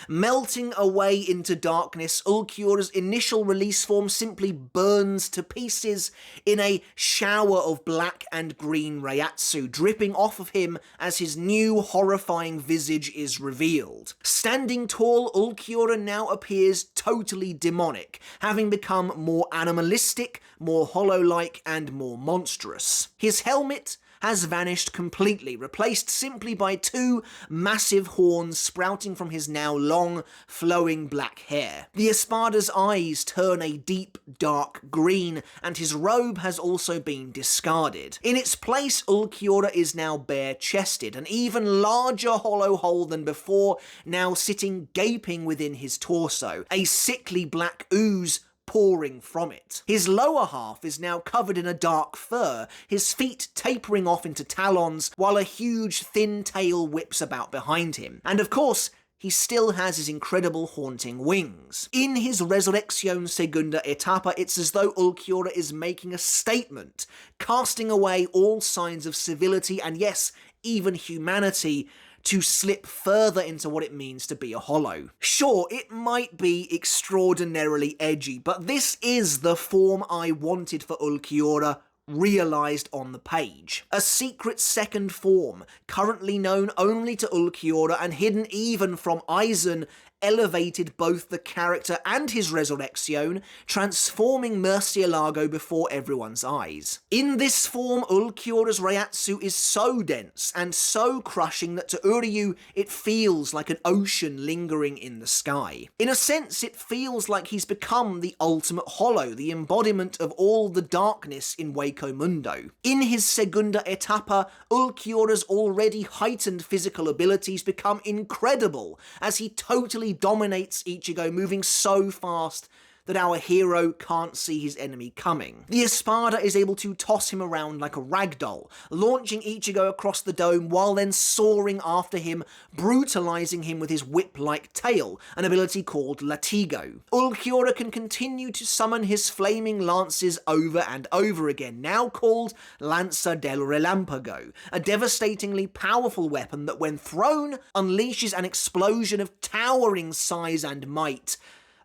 Melting away into darkness, Ulquiorra's initial release form simply burns to pieces in a shower of black and green Reiatsu dripping off of him as his new horrifying visage is revealed. Standing tall, Ulquiorra now appears totally demonic, having become more animalistic, more hollow-like, and more monstrous. His helmet has vanished completely, replaced simply by two massive horns sprouting from his now long, flowing black hair. The Espada's eyes turn a deep, dark green, and his robe has also been discarded. In its place, Ulquiorra is now bare-chested, an even larger hollow hole than before, now sitting gaping within his torso, a sickly black ooze pouring from it. His lower half is now covered in a dark fur, his feet tapering off into talons, while a huge thin tail whips about behind him. And of course, he still has his incredible haunting wings. In his Resurrecciōn Segunda Etapa, it's as though Ulquiorra is making a statement, casting away all signs of civility and yes, even humanity, to slip further into what it means to be a hollow. Sure, it might be extraordinarily edgy, but this is the form I wanted for Ulquiorra, realised on the page. A secret second form, currently known only to Ulquiorra and hidden even from Aizen, elevated both the character and his Resurrecciōn, transforming Murcielago before everyone's eyes. In this form, Ulquiorra's Reiatsu is so dense and so crushing that to Uryu it feels like an ocean lingering in the sky. In a sense, it feels like he's become the ultimate hollow, the embodiment of all the darkness in Hueco Mundo. In his Segunda Etapa, Ulquiorra's already heightened physical abilities become incredible as he totally dominates Ichigo, moving so fast that our hero can't see his enemy coming. The Espada is able to toss him around like a ragdoll, launching Ichigo across the dome while then soaring after him, brutalizing him with his whip-like tail, an ability called Latigo. Ulquiorra can continue to summon his flaming lances over and over again, now called Lanza del Relampago, a devastatingly powerful weapon that when thrown unleashes an explosion of towering size and might.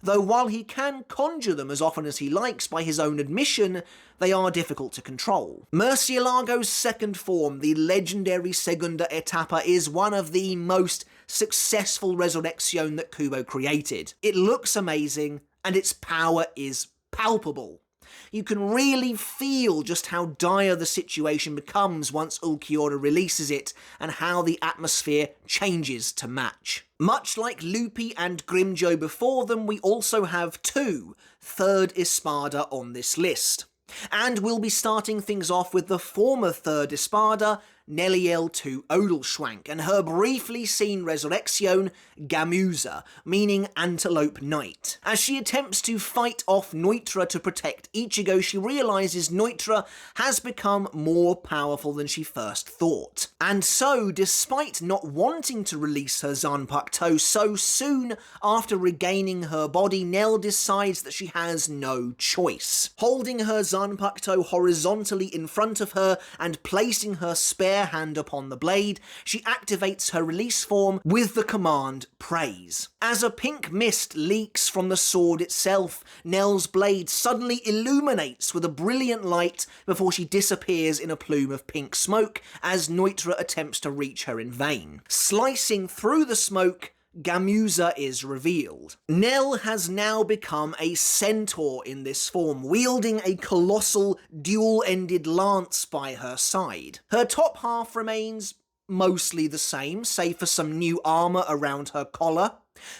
Though while he can conjure them as often as he likes by his own admission, they are difficult to control. Murcielago's second form, the legendary Segunda Etapa, is one of the most successful Resurrecciōn that Kubo created. It looks amazing, and its power is palpable. You can really feel just how dire the situation becomes once Ulquiorra releases it, and how the atmosphere changes to match. Much like Luppi and Grimmjow before them, we also have two third Espada on this list. And we'll be starting things off with the former third Espada, Nelliel to Odelschwank, and her briefly seen Resurrecciōn, Gamuza, meaning Antelope Knight. As she attempts to fight off Nnoitra to protect Ichigo, she realises Nnoitra has become more powerful than she first thought. And so, despite not wanting to release her Zanpakuto so soon after regaining her body, Nell decides that she has no choice. Holding her Zanpakuto horizontally in front of her and placing her spare hand upon the blade, she activates her release form with the command Praise. As a pink mist leaks from the sword itself, Nell's blade suddenly illuminates with a brilliant light before she disappears in a plume of pink smoke as Nnoitra attempts to reach her in vain. Slicing through the smoke, Gamuza is revealed. Nell has now become a centaur in this form, wielding a colossal dual-ended lance by her side. Her top half remains mostly the same, save for some new armour around her collar.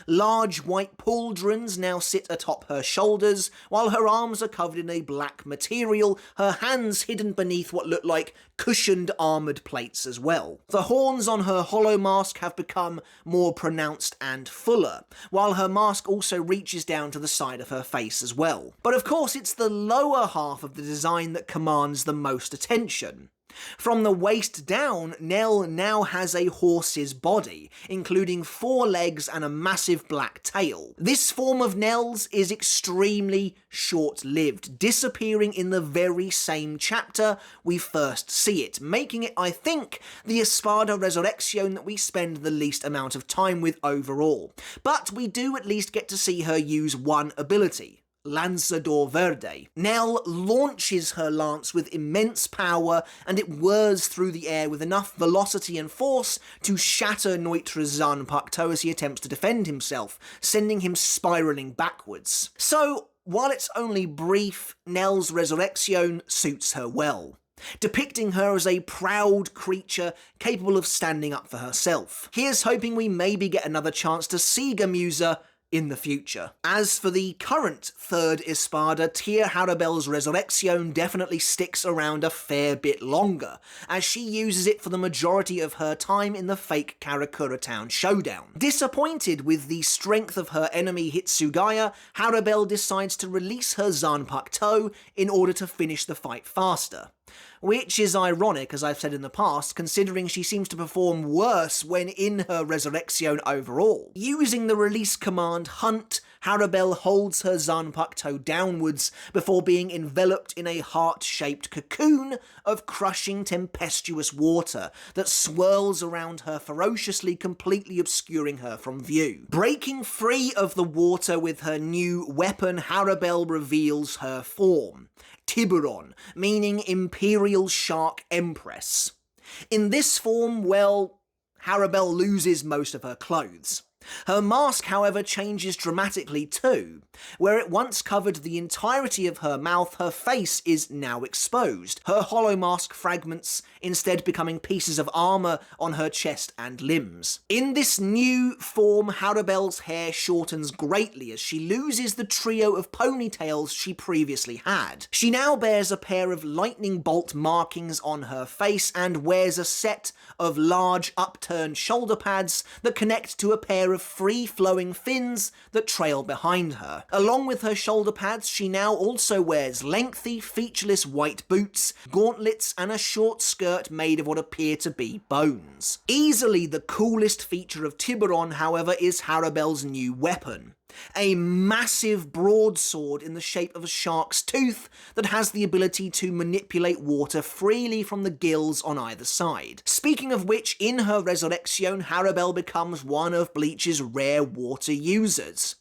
Large white pauldrons now sit atop her shoulders, while her arms are covered in a black material, her hands hidden beneath what look like cushioned armoured plates as well. The horns on her hollow mask have become more pronounced and fuller, while her mask also reaches down to the side of her face as well. But of course it's the lower half of the design that commands the most attention. From the waist down, Nell now has a horse's body, including 4 legs and a massive black tail. This form of Nell's is extremely short-lived, disappearing in the very same chapter we first see it, making it, I think, the ESPADA RESURRECCIÓN that we spend the least amount of time with overall. But we do at least get to see her use one ability. Lanzador Verde. Nell launches her lance with immense power, and it whirs through the air with enough velocity and force to shatter Nnoitra's Zanpakuto as he attempts to defend himself, sending him spiralling backwards. So, while it's only brief, Nell's Resurrecciōn suits her well, depicting her as a proud creature capable of standing up for herself. Here's hoping we maybe get another chance to see Gamuza in the future. As for the current third ESPADA, Tia Harribel's Resurrecciōn definitely sticks around a fair bit longer, as she uses it for the majority of her time in the fake Karakura Town showdown. Disappointed with the strength of her enemy Hitsugaya, Harribel decides to release her Zanpakuto in order to finish the fight faster. Which is ironic, as I've said in the past, considering she seems to perform worse when in her Resurrecciōn overall. Using the release command Hunt, Harribel holds her Zanpakuto downwards before being enveloped in a heart-shaped cocoon of crushing tempestuous water that swirls around her ferociously, completely obscuring her from view. Breaking free of the water with her new weapon, Harribel reveals her form. Tiburon, meaning Imperial Shark Empress. In this form, well, Harribel loses most of her clothes. Her mask, however, changes dramatically too. Where it once covered the entirety of her mouth, her face is now exposed, her hollow mask fragments instead becoming pieces of armour on her chest and limbs. In this new form, Harribel's hair shortens greatly as she loses the trio of ponytails she previously had. She now bears a pair of lightning bolt markings on her face and wears a set of large upturned shoulder pads that connect to a pair of free-flowing fins that trail behind her. Along with her shoulder pads, she now also wears lengthy, featureless white boots, gauntlets, and a short skirt made of what appear to be bones. Easily the coolest feature of Tiburon, however, is Harribel's new weapon. A massive broadsword in the shape of a shark's tooth that has the ability to manipulate water freely from the gills on either side. Speaking of which, in her Resurrecciōn, Harribel becomes one of Bleach's rare water users.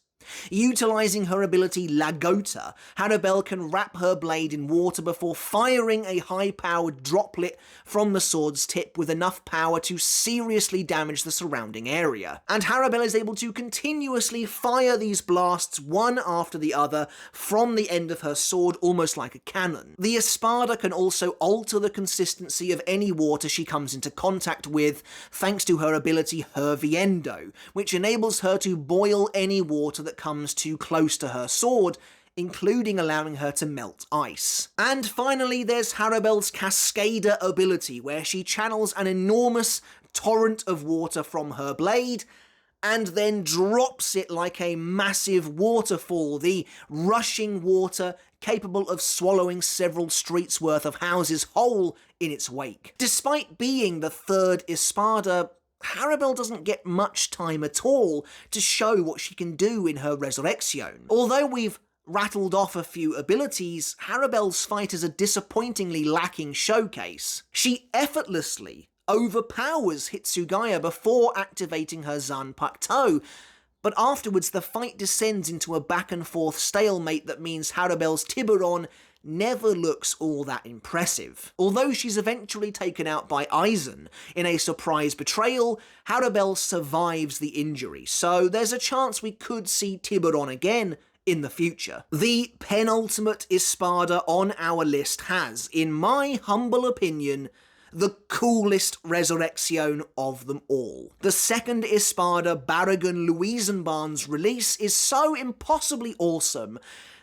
Utilising her ability Lagota, Harribel can wrap her blade in water before firing a high-powered droplet from the sword's tip with enough power to seriously damage the surrounding area. And Harribel is able to continuously fire these blasts one after the other from the end of her sword, almost like a cannon. The ESPADA can also alter the consistency of any water she comes into contact with, thanks to her ability Herviendo, which enables her to boil any water that comes too close to her sword, including allowing her to melt ice. And finally, there's Harribel's Cascader ability, where she channels an enormous torrent of water from her blade and then drops it like a massive waterfall, the rushing water capable of swallowing several streets worth of houses whole in its wake. Despite being the third ESPADA, Harribel doesn't get much time at all to show what she can do in her Resurrecciōn. Although we've rattled off a few abilities, Harribel's fight is a disappointingly lacking showcase. She effortlessly overpowers Hitsugaya before activating her Zanpakuto, but afterwards the fight descends into a back-and-forth stalemate that means Harribel's Tiburon never looks all that impressive. Although she's eventually taken out by Aizen in a surprise betrayal, Harribel survives the injury, so there's a chance we could see Tiburon again in the future. The penultimate ESPADA on our list has, in my humble opinion, the coolest Resurrecciōn of them all. The second ESPADA Baraggan Luisenbahn's release is so impossibly awesome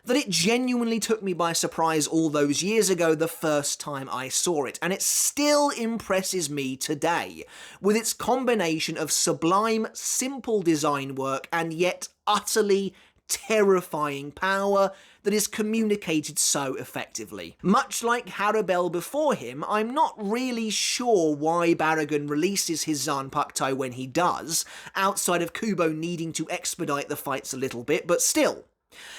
that it genuinely took me by surprise all those years ago the first time I saw it, and it still impresses me today, with its combination of sublime, simple design work and yet utterly terrifying power that is communicated so effectively. Much like Harribel before him, I'm not really sure why Baraggan releases his Zanpakuto when he does, outside of Kubo needing to expedite the fights a little bit, but still.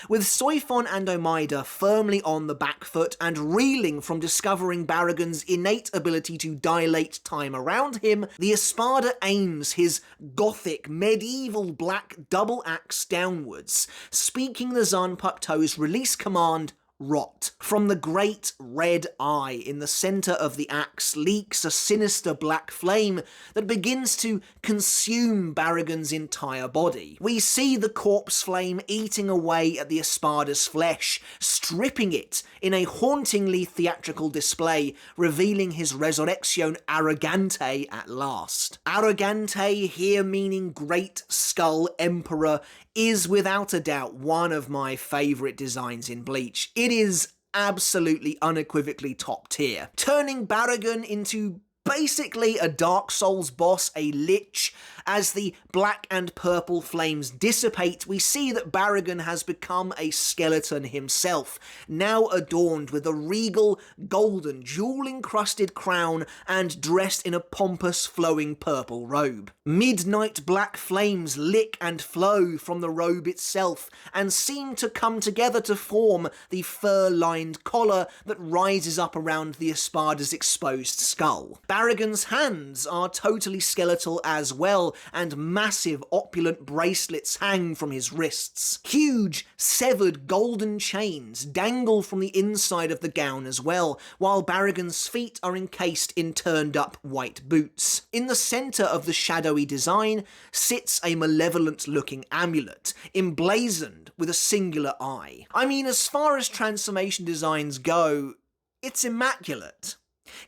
With Soifon and Omaida firmly on the back foot and reeling from discovering Baraggan's innate ability to dilate time around him, the ESPADA aims his gothic, medieval black double axe downwards, speaking the Zanpakuto's release command, Rot. From the great red eye in the centre of the axe leaks a sinister black flame that begins to consume Baraggan's entire body. We see the corpse flame eating away at the ESPADA's flesh, stripping it in a hauntingly theatrical display, revealing his Resurrecciōn Arrogante at last. Arrogante, here meaning Great Skull Emperor, is without a doubt one of my favourite designs in Bleach. It is absolutely unequivocally top tier. Turning Baraggan into basically a Dark Souls boss, a lich. As the black and purple flames dissipate, we see that Baraggan has become a skeleton himself, now adorned with a regal, golden, jewel-encrusted crown and dressed in a pompous, flowing purple robe. Midnight black flames lick and flow from the robe itself and seem to come together to form the fur-lined collar that rises up around the ESPADA's exposed skull. Baraggan's hands are totally skeletal as well, and massive opulent bracelets hang from his wrists. Huge, severed golden chains dangle from the inside of the gown as well, while Baraggan's feet are encased in turned-up white boots. In the centre of the shadowy design sits a malevolent-looking amulet, emblazoned with a singular eye. I mean, as far as transformation designs go, it's immaculate.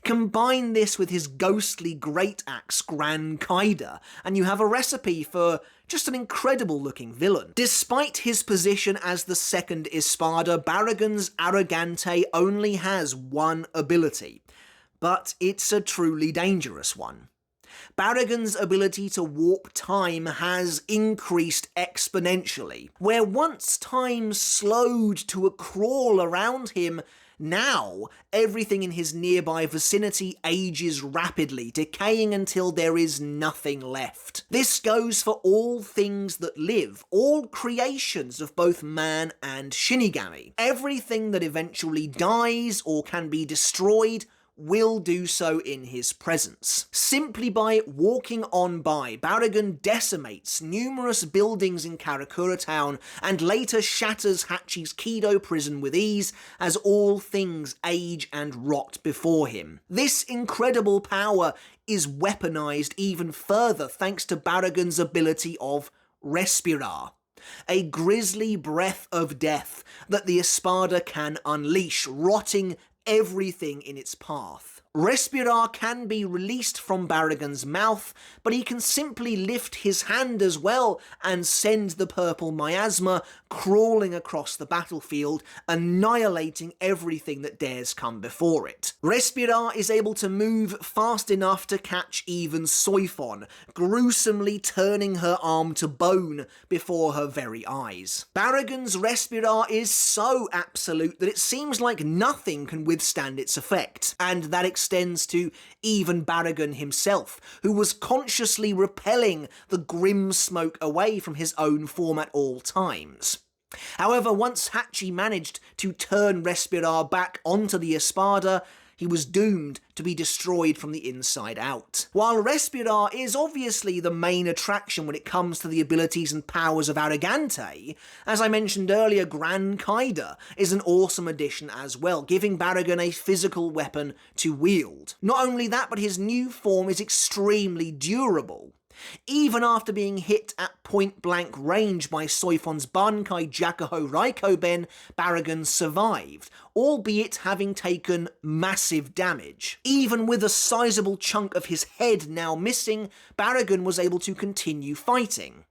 Combine this with his ghostly great axe Gran Kaida, and you have a recipe for just an incredible looking villain. Despite his position as the second ESPADA, Baraggan's Arrogante only has one ability, but it's a truly dangerous one. Baraggan's ability to warp time has increased exponentially. Where once time slowed to a crawl around him, now, everything in his nearby vicinity ages rapidly, decaying until there is nothing left. This goes for all things that live, all creations of both man and Shinigami. Everything that eventually dies or can be destroyed will do so in his presence. Simply by walking on by, Baraggan decimates numerous buildings in Karakura Town and later shatters Hachi's Kido prison with ease as all things age and rot before him. This incredible power is weaponized even further thanks to Baraggan's ability of Respirar, a grisly breath of death that the ESPADA can unleash, rotting everything in its path. Respirar can be released from Baraggan's mouth, but he can simply lift his hand as well and send the purple miasma crawling across the battlefield, annihilating everything that dares come before it. Respirar is able to move fast enough to catch even Soifon, gruesomely turning her arm to bone before her very eyes. Baraggan's Respirar is so absolute that it seems like nothing can withstand its effect, and that extends to even Baraggan himself, who was consciously repelling the grim smoke away from his own form at all times. However, once Hachi managed to turn Respirar back onto the ESPADA, he was doomed to be destroyed from the inside out. While Respirar is obviously the main attraction when it comes to the abilities and powers of Arrogante, as I mentioned earlier, Gran Kaida is an awesome addition as well, giving Baraggan a physical weapon to wield. Not only that, but his new form is extremely durable. Even after being hit at point-blank range by Soifon's bankai Jakuho Raikoben, Baraggan survived, albeit having taken massive damage. Even with a sizable chunk of his head now missing, Baraggan was able to continue fighting.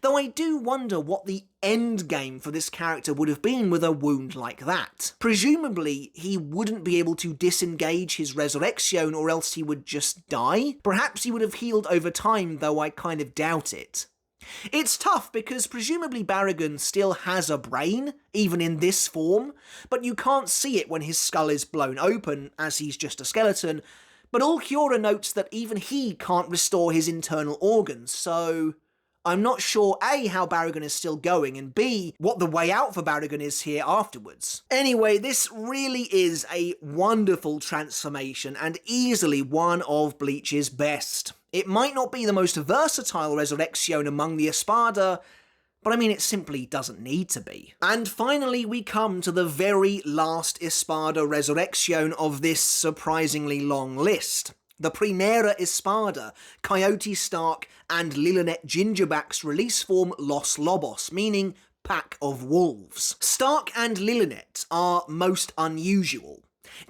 Though I do wonder what the end game for this character would have been with a wound like that. Presumably, he wouldn't be able to disengage his Resurrecciōn, or else he would just die? Perhaps he would have healed over time, though I kind of doubt it. It's tough because presumably Baraggan still has a brain, even in this form, but you can't see it when his skull is blown open, as he's just a skeleton. But Ulquiorra notes that even he can't restore his internal organs, so I'm not sure A, how Baraggan is still going, and B, what the way out for Baraggan is here afterwards. Anyway, this really is a wonderful transformation, and easily one of Bleach's best. It might not be the most versatile Resurrecciōn among the ESPADA, but I mean, it simply doesn't need to be. And finally, we come to the very last ESPADA Resurrecciōn of this surprisingly long list. The Primera ESPADA, Coyote Stark and Lilinet Gingerback's release form Los Lobos, meaning Pack of Wolves. Stark and Lilinet are most unusual.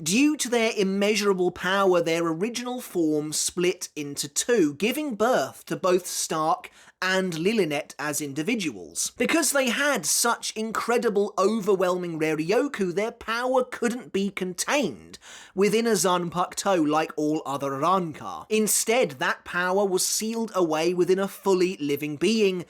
Due to their immeasurable power, their original form split into two, giving birth to both Stark and Lilinet as individuals. Because they had such incredible, overwhelming Reryoku, their power couldn't be contained within a Zanpakuto like all other Arrancar. Instead, that power was sealed away within a fully living being,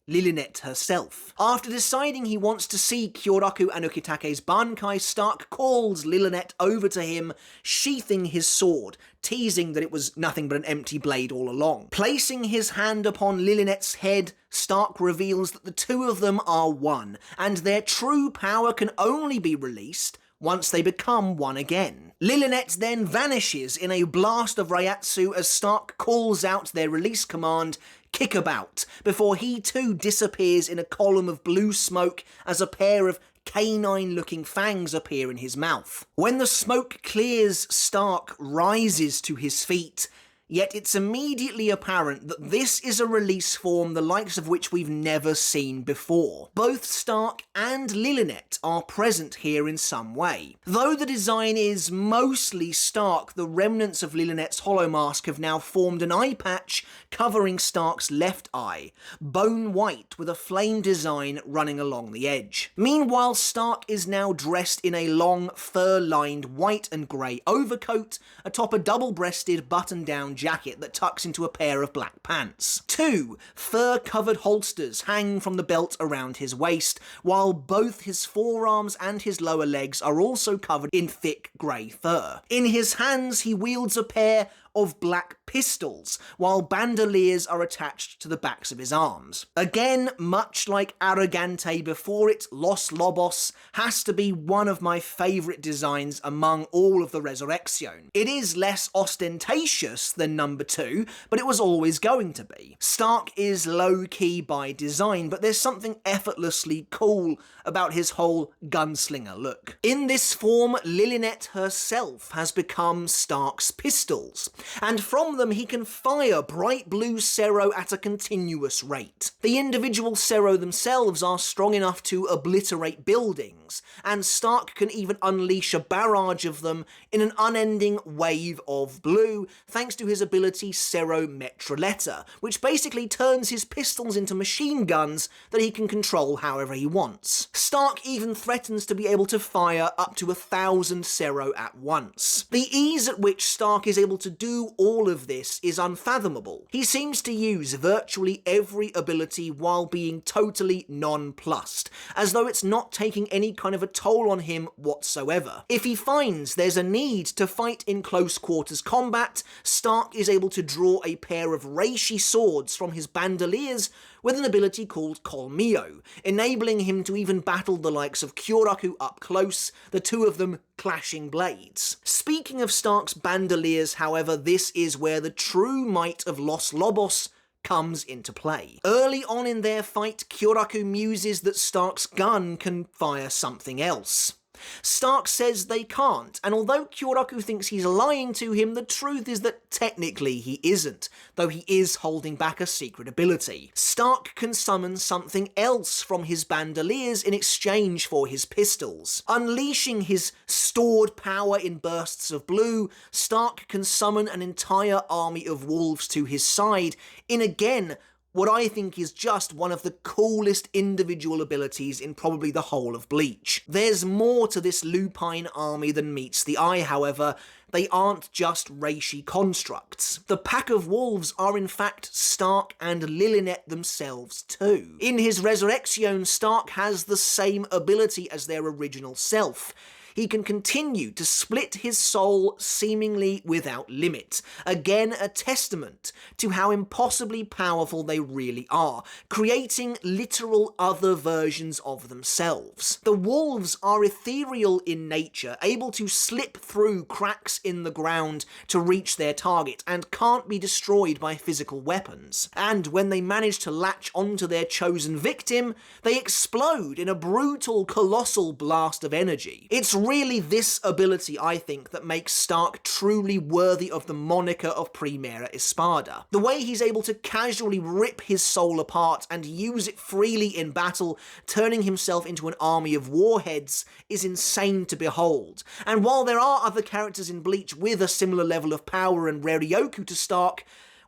Lilinet herself. After deciding he wants to see Kyoraku and Ukitake's bankai, Stark calls Lilinet over to him, sheathing his sword, teasing that it was nothing but an empty blade all along. Placing his hand upon Lilinet's head, Stark reveals that the two of them are one, and their true power can only be released once they become one again. Lilinet then vanishes in a blast of Reiatsu as Stark calls out their release command, Kickabout, before he too disappears in a column of blue smoke as a pair of canine-looking fangs appear in his mouth. When the smoke clears, Stark rises to his feet, yet it's immediately apparent that this is a release form the likes of which we've never seen before. Both Stark and Lilinet are present here in some way. Though the design is mostly Stark, the remnants of Lilinet's hollow mask have now formed an eye patch covering Stark's left eye, bone white with a flame design running along the edge. Meanwhile, Stark is now dressed in a long, fur-lined white and grey overcoat atop a double-breasted button-down jacket that tucks into a pair of black pants. Two fur-covered holsters hang from the belt around his waist, while both his forearms and his lower legs are also covered in thick grey fur. In his hands, he wields a pair of black pistols, while bandoliers are attached to the backs of his arms. Again, much like Arrogante before it, Los Lobos has to be one of my favourite designs among all of the Resurrecciōn. It is less ostentatious than number 2, but it was always going to be. Stark is low-key by design, but there's something effortlessly cool about his whole gunslinger look. In this form, Lilinet herself has become Stark's pistols, and from them he can fire bright blue Cero at a continuous rate. The individual Cero themselves are strong enough to obliterate buildings, and Stark can even unleash a barrage of them in an unending wave of blue, thanks to his ability Cero Metroletta, which basically turns his pistols into machine guns that he can control however he wants. Stark even threatens to be able to fire up to 1,000 Cero at once. The ease at which Stark is able to do all of this is unfathomable. He seems to use virtually every ability while being totally nonplussed, as though it's not taking any kind of a toll on him whatsoever. If he finds there's a need to fight in close quarters combat, Stark is able to draw a pair of reishi swords from his bandoliers with an ability called Colmillo, enabling him to even battle the likes of Kyoraku up close, the two of them clashing blades. Speaking of Stark's bandoliers, however, this is where the true might of Los Lobos comes into play. Early on in their fight, Kyoraku muses that Stark's gun can fire something else. Starrk says they can't, and although Kyoraku thinks he's lying to him, the truth is that technically he isn't, though he is holding back a secret ability. Starrk can summon something else from his bandoliers in exchange for his pistols. Unleashing his stored power in bursts of blue, Starrk can summon an entire army of wolves to his side in, again, what I think is just one of the coolest individual abilities in probably the whole of Bleach. There's more to this lupine army than meets the eye, however. They aren't just reishi constructs. The pack of wolves are in fact Starrk and Lilinet themselves too. In his Resurrecciōn, Starrk has the same ability as their original self. He can continue to split his soul seemingly without limit. Again, a testament to how impossibly powerful they really are, creating literal other versions of themselves. The wolves are ethereal in nature, able to slip through cracks in the ground to reach their target, and can't be destroyed by physical weapons. And when they manage to latch onto their chosen victim, they explode in a brutal, colossal blast of energy. It's really this ability, I think, that makes Starrk truly worthy of the moniker of Primera Espada. The way he's able to casually rip his soul apart and use it freely in battle, turning himself into an army of warheads, is insane to behold. And while there are other characters in Bleach with a similar level of power and Reryoku to Starrk,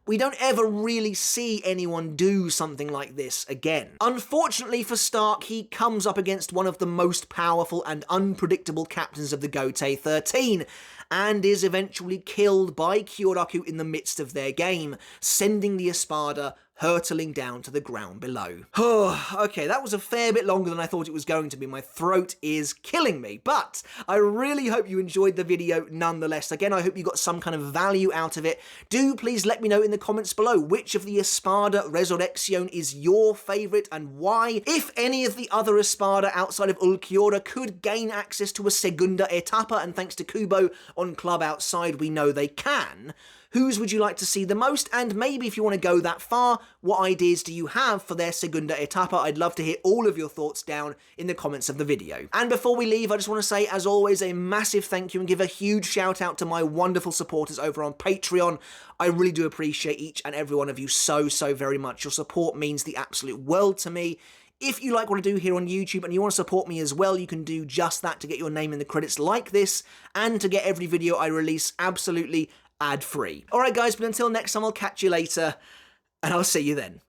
we don't ever really see anyone do something like this again. Unfortunately for Starrk, he comes up against one of the most powerful and unpredictable captains of the Gotei 13, and is eventually killed by Kyoraku in the midst of their game, sending the Espada hurtling down to the ground below. Okay, that was a fair bit longer than I thought it was going to be. My throat is killing me, but I really hope you enjoyed the video nonetheless. Again, I hope you got some kind of value out of it. Do please let me know in the comments below which of the Espada Resurrección is your favourite and why. If any of the other Espada outside of Ulquiorra could gain access to a Segunda Etapa, and thanks to Kubo on Club Outside we know they can, whose would you like to see the most? And maybe if you want to go that far, what ideas do you have for their Segunda Etapa? I'd love to hear all of your thoughts down in the comments of the video. And before we leave, I just want to say, as always, a massive thank you and give a huge shout out to my wonderful supporters over on Patreon. I really do appreciate each and every one of you so very much. Your support means the absolute world to me. If you like what I do here on YouTube and you want to support me as well, you can do just that to get your name in the credits like this, and to get every video I release absolutely ad-free. Alright guys, but until next time, I'll catch you later, and I'll see you then.